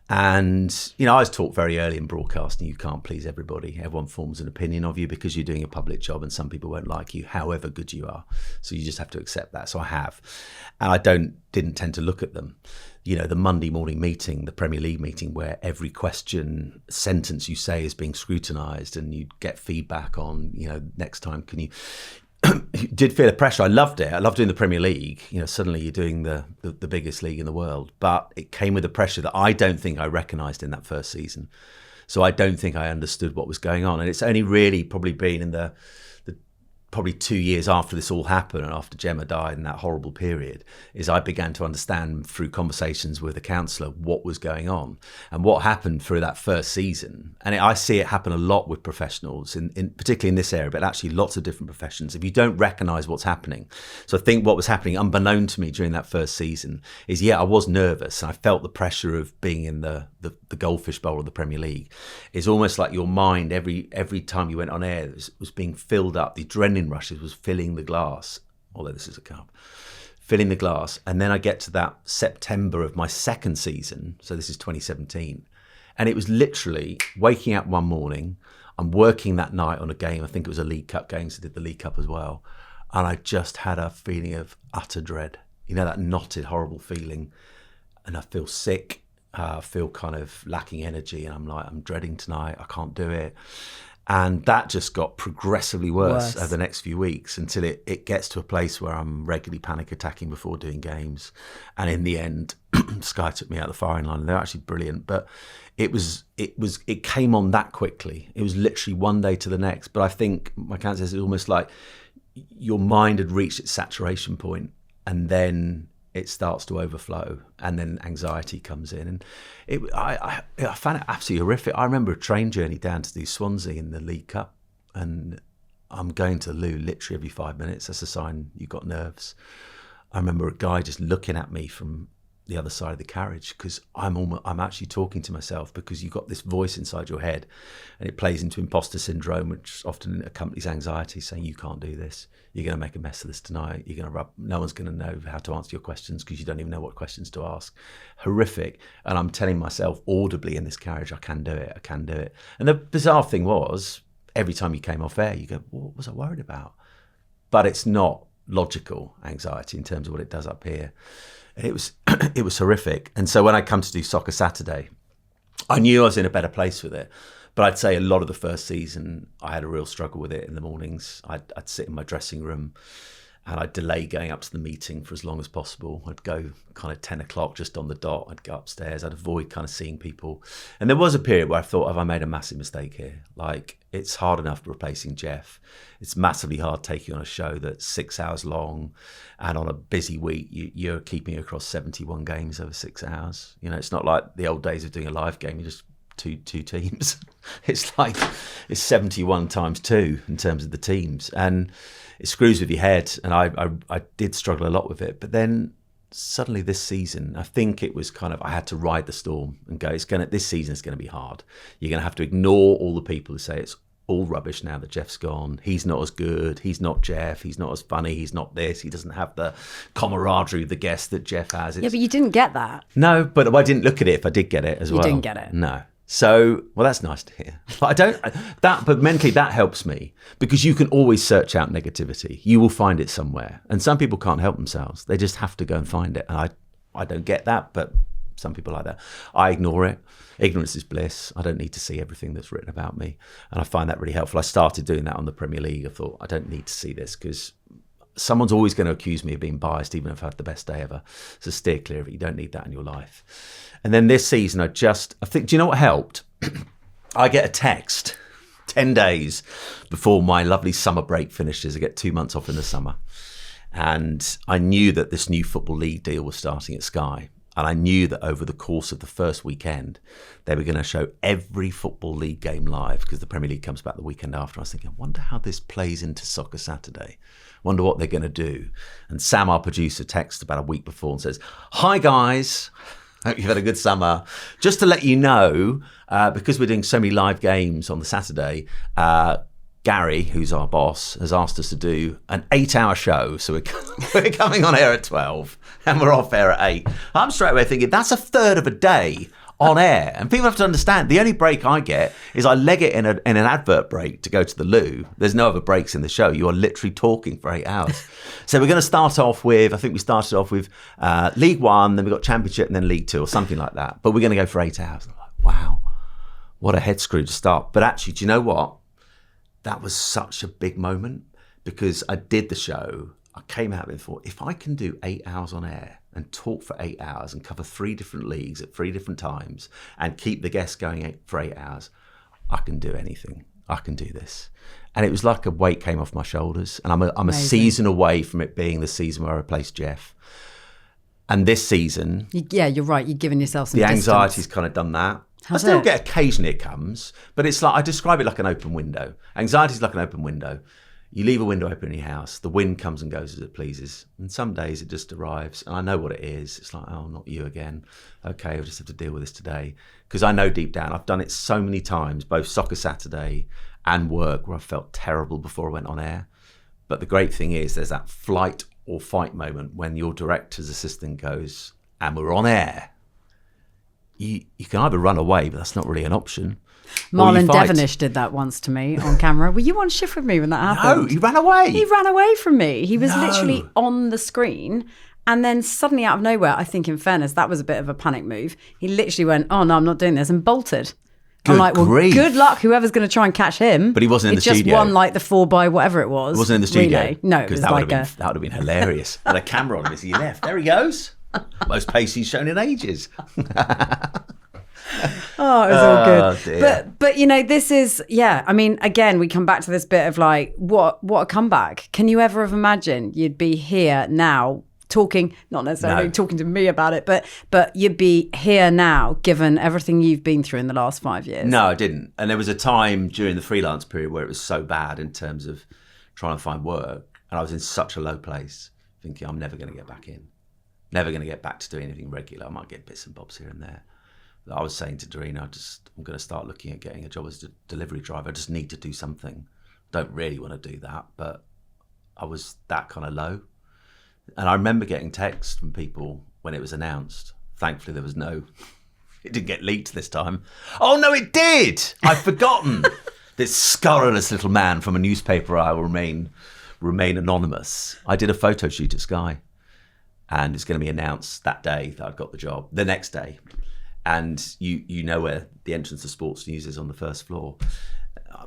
[SPEAKER 2] And, I was taught very early in broadcasting, you can't please everybody. Everyone forms an opinion of you because you're doing a public job, and some people won't like you, however good you are. So you just have to accept that. So I have. And I didn't tend to look at them. The Monday morning meeting, the Premier League meeting, where every question, sentence you say is being scrutinised, and you get feedback on, next time, can you... You did feel the pressure. I loved it. I loved doing the Premier League. Suddenly you're doing the biggest league in the world. But it came with a pressure that I don't think I recognised in that first season. So I don't think I understood what was going on. And it's only really probably been in the probably 2 years after this all happened, and after Gemma died in that horrible period, is I began to understand through conversations with a counsellor what was going on and what happened through that first season. And I see it happen a lot with professionals, in particularly in this area, but actually lots of different professions. If you don't recognise what's happening. So I think what was happening unbeknown to me during that first season is, I was nervous, and I felt the pressure of being in the goldfish bowl of the Premier League. It's almost like your mind, every time you went on air, was being filled up. The adrenaline rushes was filling the glass, although this is a cup, filling the glass. And then I get to that September of my 2nd season, so this is 2017, and it was literally waking up one morning, I'm working that night on a game, I think it was a League Cup game, so I did the League Cup as well, and I just had a feeling of utter dread. You know, that knotted, horrible feeling. And I feel sick, I feel kind of lacking energy, and I'm like, I'm dreading tonight, I can't do it. And that just got progressively worse over the next few weeks until it gets to a place where I'm regularly panic attacking before doing games. And in the end, Sky took me out the firing line, and they're actually brilliant. But it came on that quickly. It was literally one day to the next. But I think my cancer is almost like your mind had reached its saturation point, and then it starts to overflow, and then anxiety comes in. And I found it absolutely horrific. I remember a train journey down to do Swansea in the League Cup, and I'm going to the loo literally every 5 minutes. That's a sign you've got nerves. I remember a guy just looking at me from the other side of the carriage, because I'm actually talking to myself, because you've got this voice inside your head, and it plays into imposter syndrome, which often accompanies anxiety, saying you can't do this, you're going to make a mess of this tonight, no one's going to know how to answer your questions because you don't even know what questions to ask. Horrific. And I'm telling myself audibly in this carriage, I can do it. And the bizarre thing was, every time you came off air, you go, what was I worried about? But it's not logical anxiety in terms of what it does up here. And it was horrific. And so when I come to do Soccer Saturday, I knew I was in a better place with it. But I'd say a lot of the first season, I had a real struggle with it in the mornings. I'd sit in my dressing room, and I'd delay going up to the meeting for as long as possible. I'd go kind of 10 o'clock just on the dot. I'd go upstairs. I'd avoid kind of seeing people. And there was a period where I thought, have I made a massive mistake here? Like, it's hard enough replacing Jeff. It's massively hard taking on a show that's 6 hours long, and on a busy week, you're keeping across 71 games over 6 hours. You know, it's not like the old days of doing a live game. You just two teams. It's 71 times 2 in terms of the teams, and it screws with your head. And I did struggle a lot with it. But then suddenly this season, I think it was kind of, I had to ride the storm and go, this season is going to be hard. You're going to have to ignore all the people who say it's all rubbish now that Jeff's gone. He's not as good. He's not Jeff. He's not as funny. He's not this. He doesn't have the camaraderie of the guest that Jeff has.
[SPEAKER 1] Yeah, but you didn't get that.
[SPEAKER 2] No, but I didn't look at it if I did get it as well.
[SPEAKER 1] You didn't get it.
[SPEAKER 2] No. So, well, that's nice to hear. But mentally that helps me, because you can always search out negativity. You will find it somewhere. And some people can't help themselves. They just have to go and find it. And I don't get that, but some people like that. I ignore it. Ignorance is bliss. I don't need to see everything that's written about me. And I find that really helpful. I started doing that on the Premier League. I thought, I don't need to see this, because someone's always going to accuse me of being biased, even if I've had the best day ever. So steer clear of it. You don't need that in your life. And then this season, I think, do you know what helped? I get a text 10 days before my lovely summer break finishes. I get 2 months off in the summer. And I knew that this new Football League deal was starting at Sky. And I knew that over the course of the first weekend, they were going to show every Football League game live, because the Premier League comes back the weekend after. I was thinking, I wonder how this plays into Soccer Saturday. Wonder what they're going to do. And Sam, our producer, texts about a week before and says, "Hi, guys. Hope you've had a good summer. Just to let you know, because we're doing so many live games on the Saturday, Gary, who's our boss, has asked us to do an 8-hour show. So we're coming on air at 12 and we're off air at 8. I'm straight away thinking that's a third of a day on air. And people have to understand, the only break I get is I leg it in an advert break to go to the loo. There's no other breaks in the show. You are literally talking for 8 hours. So we're going to start off with, I think we started off with League One, then we got Championship, and then League Two or something like that. But we're going to go for 8 hours. I'm like, wow, what a head screw to start. But actually, do you know what? That was such a big moment, because I did the show. I came out of it and thought, if I can do 8 hours on air and talk for 8 hours and cover 3 different leagues at 3 different times and keep the guests going for 8 hours, I can do anything. I can do this. And it was like a weight came off my shoulders. And I'm a season away from it being the season where I replaced Jeff. And this season...
[SPEAKER 1] Yeah, you're right. You've given yourself some
[SPEAKER 2] The
[SPEAKER 1] distance.
[SPEAKER 2] anxiety's kind of done that.
[SPEAKER 1] How's
[SPEAKER 2] I still
[SPEAKER 1] it?
[SPEAKER 2] get occasionally it comes, but it's like, I describe it like an open window. Anxiety is like an open window. You leave a window open in your house, the wind comes and goes as it pleases. And some days it just arrives and I know what it is. It's like, oh, not you again. Okay, I'll just have to deal with this today. Because I know deep down, I've done it so many times, both Soccer Saturday and work, where I felt terrible before I went on air. But the great thing is there's that flight or fight moment when your director's assistant goes, and we're on air. You can either run away, but that's not really an option.
[SPEAKER 1] Marlon Devonish did that once to me on camera. Were you on shift with me when that happened?
[SPEAKER 2] No, he ran away.
[SPEAKER 1] He ran away from me. He was literally on the screen. And then suddenly out of nowhere, I think in fairness, that was a bit of a panic move. He literally went, oh no, I'm not doing this, and bolted. I'm like, well, good luck, whoever's going to try and catch him.
[SPEAKER 2] But he wasn't in the studio.
[SPEAKER 1] He just won like the 4x whatever it was.
[SPEAKER 2] He wasn't in the studio.
[SPEAKER 1] Relay. No, it was
[SPEAKER 2] that
[SPEAKER 1] like
[SPEAKER 2] that would have been hilarious. And a camera on him as he left. There he goes. Most pace he's shown in ages.
[SPEAKER 1] Oh, it was all good. Dear. But you know, this is, I mean, again, we come back to this bit of like, what a comeback. Can you ever have imagined you'd be here now talking, not necessarily talking to me about it, but you'd be here now given everything you've been through in the last 5 years?
[SPEAKER 2] No, I didn't. And there was a time during the freelance period where it was so bad in terms of trying to find work. And I was in such a low place thinking I'm never going to get back in. Never going to get back to doing anything regular. I might get bits and bobs here and there. But I was saying to Dorina, I'm going to start looking at getting a job as a delivery driver. I just need to do something. Don't really want to do that, but I was that kind of low. And I remember getting texts from people when it was announced. Thankfully, there was it didn't get leaked this time. Oh, no, it did. I've forgotten. This scurrilous little man from a newspaper, I will remain anonymous. I did a photo shoot at Sky, and it's going to be announced that day that I'd got the job, the next day. And you know where the entrance to Sports News is on the first floor.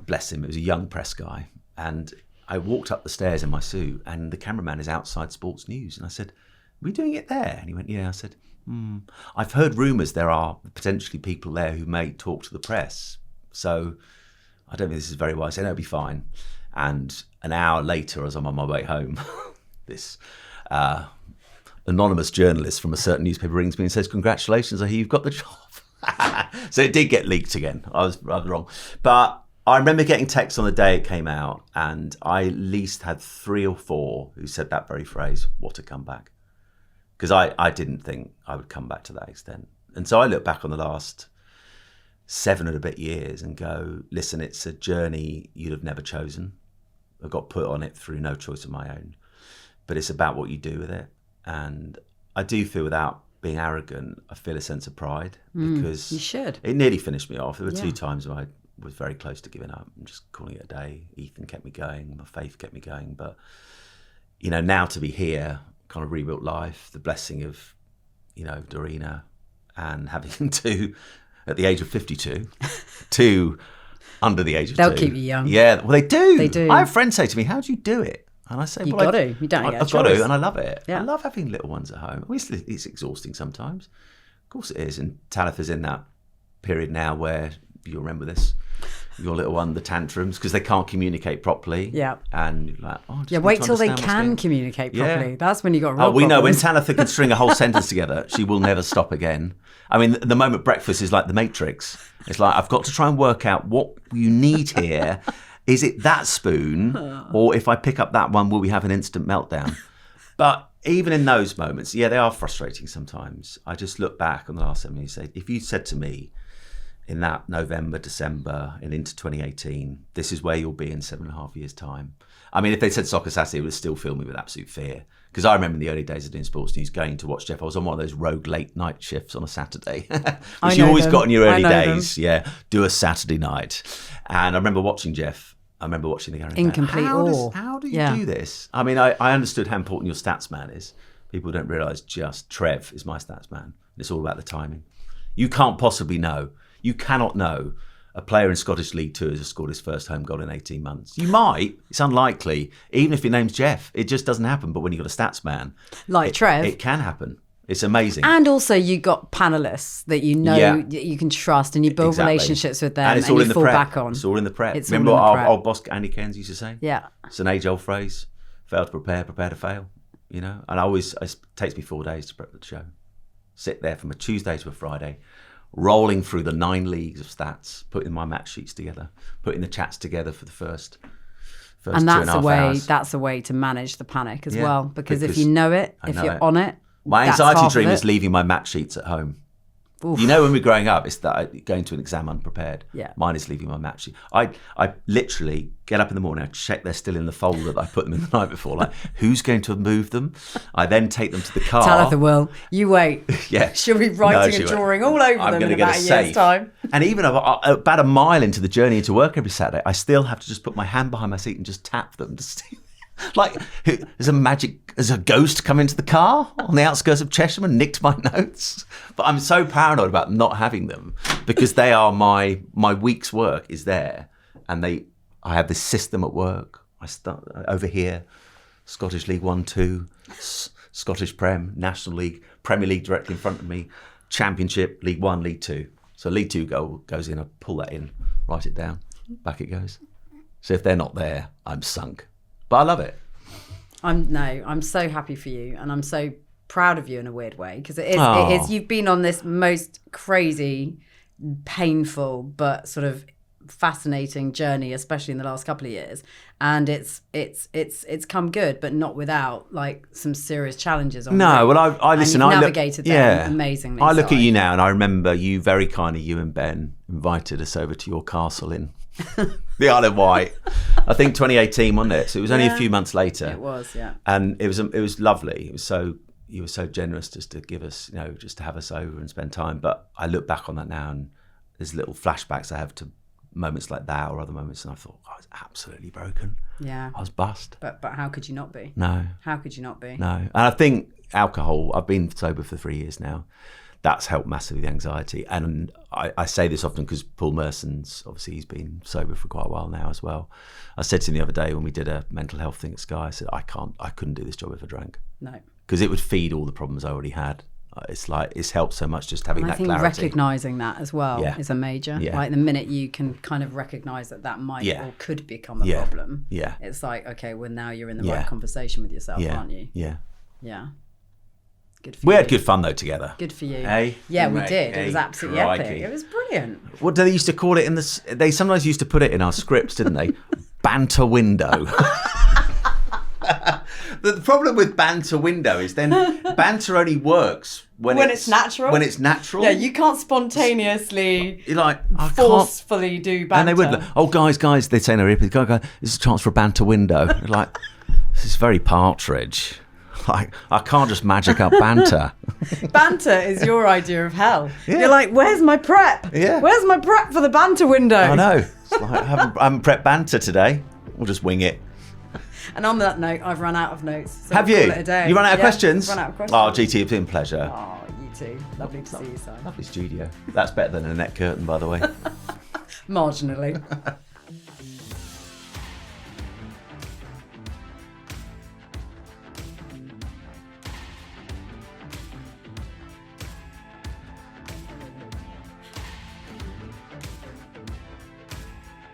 [SPEAKER 2] Bless him, it was a young press guy. And I walked up the stairs in my suit, and the cameraman is outside Sports News. And I said, are we doing it there? And he went, yeah. I said, I've heard rumours there are potentially people there who may talk to the press. So I don't think this is very wise. I said, no, it'll be fine. And an hour later, as I'm on my way home, this anonymous journalist from a certain newspaper rings me and says, congratulations, I hear you've got the job. So it did get leaked again. I was rather wrong. But I remember getting texts on the day it came out, and I at least had 3 or 4 who said that very phrase, what a comeback. Because I didn't think I would come back to that extent. And so I look back on the last 7 and a bit years and go, listen, it's a journey you'd have never chosen. I got put on it through no choice of my own. But it's about what you do with it. And I do feel, without being arrogant, I feel a sense of pride, because
[SPEAKER 1] you should.
[SPEAKER 2] It nearly finished me off. There were 2 times where I was very close to giving up and just calling it a day. Ethan kept me going, my faith kept me going. But, you know, now to be here, kind of rebuilt life, the blessing of, you know, Dorina, and having 2 at the age of 52, 2 under the age of 2.
[SPEAKER 1] They'll keep you young.
[SPEAKER 2] Yeah, well, they do.
[SPEAKER 1] They do.
[SPEAKER 2] I have friends say to me, how do you do it? And I say,
[SPEAKER 1] you got to. You don't get a choice.
[SPEAKER 2] I've got to, and I love it.
[SPEAKER 1] Yeah.
[SPEAKER 2] I love having little ones at home. It's exhausting sometimes. Of course it is. And Talitha's in that period now where, you'll remember this, your little one, the tantrums, because they can't communicate properly.
[SPEAKER 1] Yeah.
[SPEAKER 2] And you're like,
[SPEAKER 1] wait till they can communicate properly. Yeah. That's when you got real
[SPEAKER 2] we
[SPEAKER 1] problems.
[SPEAKER 2] know when Talitha can string a whole sentence together, she will never stop again. I mean, the moment breakfast is like the Matrix. It's like, I've got to try and work out what you need here. Is it that spoon, or if I pick up that one, will we have an instant meltdown? But even in those moments, they are frustrating sometimes. I just look back on the last 7 years and say, if you said to me in that November, December, and into 2018, this is where you'll be in 7.5 years' time. I mean, if they said Soccer Saturday, it would still fill me with absolute fear. Because I remember in the early days of doing Sports News, going to watch Jeff. I was on one of those rogue late night shifts on a Saturday, which you always got in your early days. Yeah, do a Saturday night. And I remember watching Jeff. I remember watching the game.
[SPEAKER 1] In complete awe.
[SPEAKER 2] How do you do this? I mean, I understood how important your stats man is. People don't realise just Trev is my stats man. It's all about the timing. You can't possibly know. You cannot know a player in Scottish League 2 has scored his first home goal in 18 months. You might. It's unlikely. Even if your name's Jeff, it just doesn't happen. But when you've got a stats man,
[SPEAKER 1] like Trev,
[SPEAKER 2] it can happen. It's amazing.
[SPEAKER 1] And also you got panellists that you know that you can trust, and you build relationships with them, and you fall back on.
[SPEAKER 2] It's all in the prep.
[SPEAKER 1] It's
[SPEAKER 2] Remember what our old boss Andy Cairns used to say?
[SPEAKER 1] Yeah.
[SPEAKER 2] It's an age-old phrase. Fail to prepare, prepare to fail. You know? And it takes me 4 days to prep the show. Sit there from a Tuesday to a Friday, rolling through the 9 leagues of stats, putting my match sheets together, putting the chats together for the first
[SPEAKER 1] and that's
[SPEAKER 2] 2.5 hours.
[SPEAKER 1] That's a way to manage the panic as well. Because if you know it, if you're on it,
[SPEAKER 2] my anxiety dream is leaving my match sheets at home.
[SPEAKER 1] Oof.
[SPEAKER 2] You know, when we're growing up, it's that going to an exam unprepared.
[SPEAKER 1] Yeah.
[SPEAKER 2] Mine is leaving my map sheet. I literally get up in the morning, I check they're still in the folder that I put them in the night before. Like, who's going to move them? I then take them to the car.
[SPEAKER 1] Talitha will. You wait.
[SPEAKER 2] Yeah.
[SPEAKER 1] She'll be writing a drawing all over them in about a year's time.
[SPEAKER 2] And even about a mile into the journey into work every Saturday, I still have to just put my hand behind my seat and just tap them. Like, there's a ghost come into the car on the outskirts of Cheshire and nicked my notes. But I'm so paranoid about not having them because they are my week's work is there, and I have this system at work. I start over here, Scottish League 1, 2, Scottish Prem, National League, Premier League directly in front of me, Championship, League 1, League 2. So League 2 goes in, I pull that in, write it down, back it goes. So if they're not there, I'm sunk. But I love it.
[SPEAKER 1] I'm so happy for you, and I'm so proud of you in a weird way, because it is. You've been on this most crazy, painful, but sort of fascinating journey, especially in the last couple of years, and it's come good, but not without like some serious challenges.
[SPEAKER 2] No, well, I listen.
[SPEAKER 1] And you've navigated them amazingly.
[SPEAKER 2] I look at you now, and I remember you very kindly. You and Ben invited us over to your castle in the Isle of Wight. I think 2018, wasn't it? So it was only a few months later.
[SPEAKER 1] It was, yeah.
[SPEAKER 2] And it was lovely. You were so generous just to give us, just to have us over and spend time. But I look back on that now, and there's little flashbacks I have to moments like that or other moments, and I thought, I was absolutely broken.
[SPEAKER 1] Yeah.
[SPEAKER 2] I was bust.
[SPEAKER 1] But how could you not be?
[SPEAKER 2] No.
[SPEAKER 1] How could you not be?
[SPEAKER 2] No. And I think alcohol, I've been sober for 3 years now. That's helped massively the anxiety. And I say this often because Paul Merson's, obviously he's been sober for quite a while now as well. I said to him the other day when we did a mental health thing at Sky, I said, I couldn't do this job if I drank.
[SPEAKER 1] No. Because
[SPEAKER 2] it would feed all the problems I already had. It's like, it's helped so much just having that clarity.
[SPEAKER 1] I think recognising that as well is a major.
[SPEAKER 2] Yeah.
[SPEAKER 1] Like the minute you can kind of recognise that might or could become a problem.
[SPEAKER 2] Yeah.
[SPEAKER 1] It's like, okay, well now you're in the right conversation with yourself, aren't you?
[SPEAKER 2] Yeah.
[SPEAKER 1] Yeah. Good for
[SPEAKER 2] we
[SPEAKER 1] you.
[SPEAKER 2] had good fun though together.
[SPEAKER 1] Good for you.
[SPEAKER 2] Hey?
[SPEAKER 1] Yeah, we did. It was absolutely epic. It was brilliant.
[SPEAKER 2] What do they used to call it they sometimes used to put it in our scripts, didn't they? Banter window. The problem with banter window is then banter only works when it's natural. When it's natural.
[SPEAKER 1] Yeah, you can't spontaneously forcefully do banter.
[SPEAKER 2] And they would, oh guys, they'd say in their ear, guys, this is a chance for a banter window. Like, this is very Partridge. Like, I can't just magic up banter.
[SPEAKER 1] Banter is your idea of hell. Yeah. You're like, where's my prep?
[SPEAKER 2] Yeah.
[SPEAKER 1] Where's my prep for the banter window?
[SPEAKER 2] I know. It's like, I haven't prepped banter today. We'll just wing it.
[SPEAKER 1] And on that note, I've run out of notes. So
[SPEAKER 2] have you? You run out of questions?
[SPEAKER 1] Run out of questions.
[SPEAKER 2] Oh, GT, it's been a pleasure.
[SPEAKER 1] Oh, you too. Lovely to see you, Si.
[SPEAKER 2] Lovely studio. That's better than a net curtain, by the way.
[SPEAKER 1] Marginally.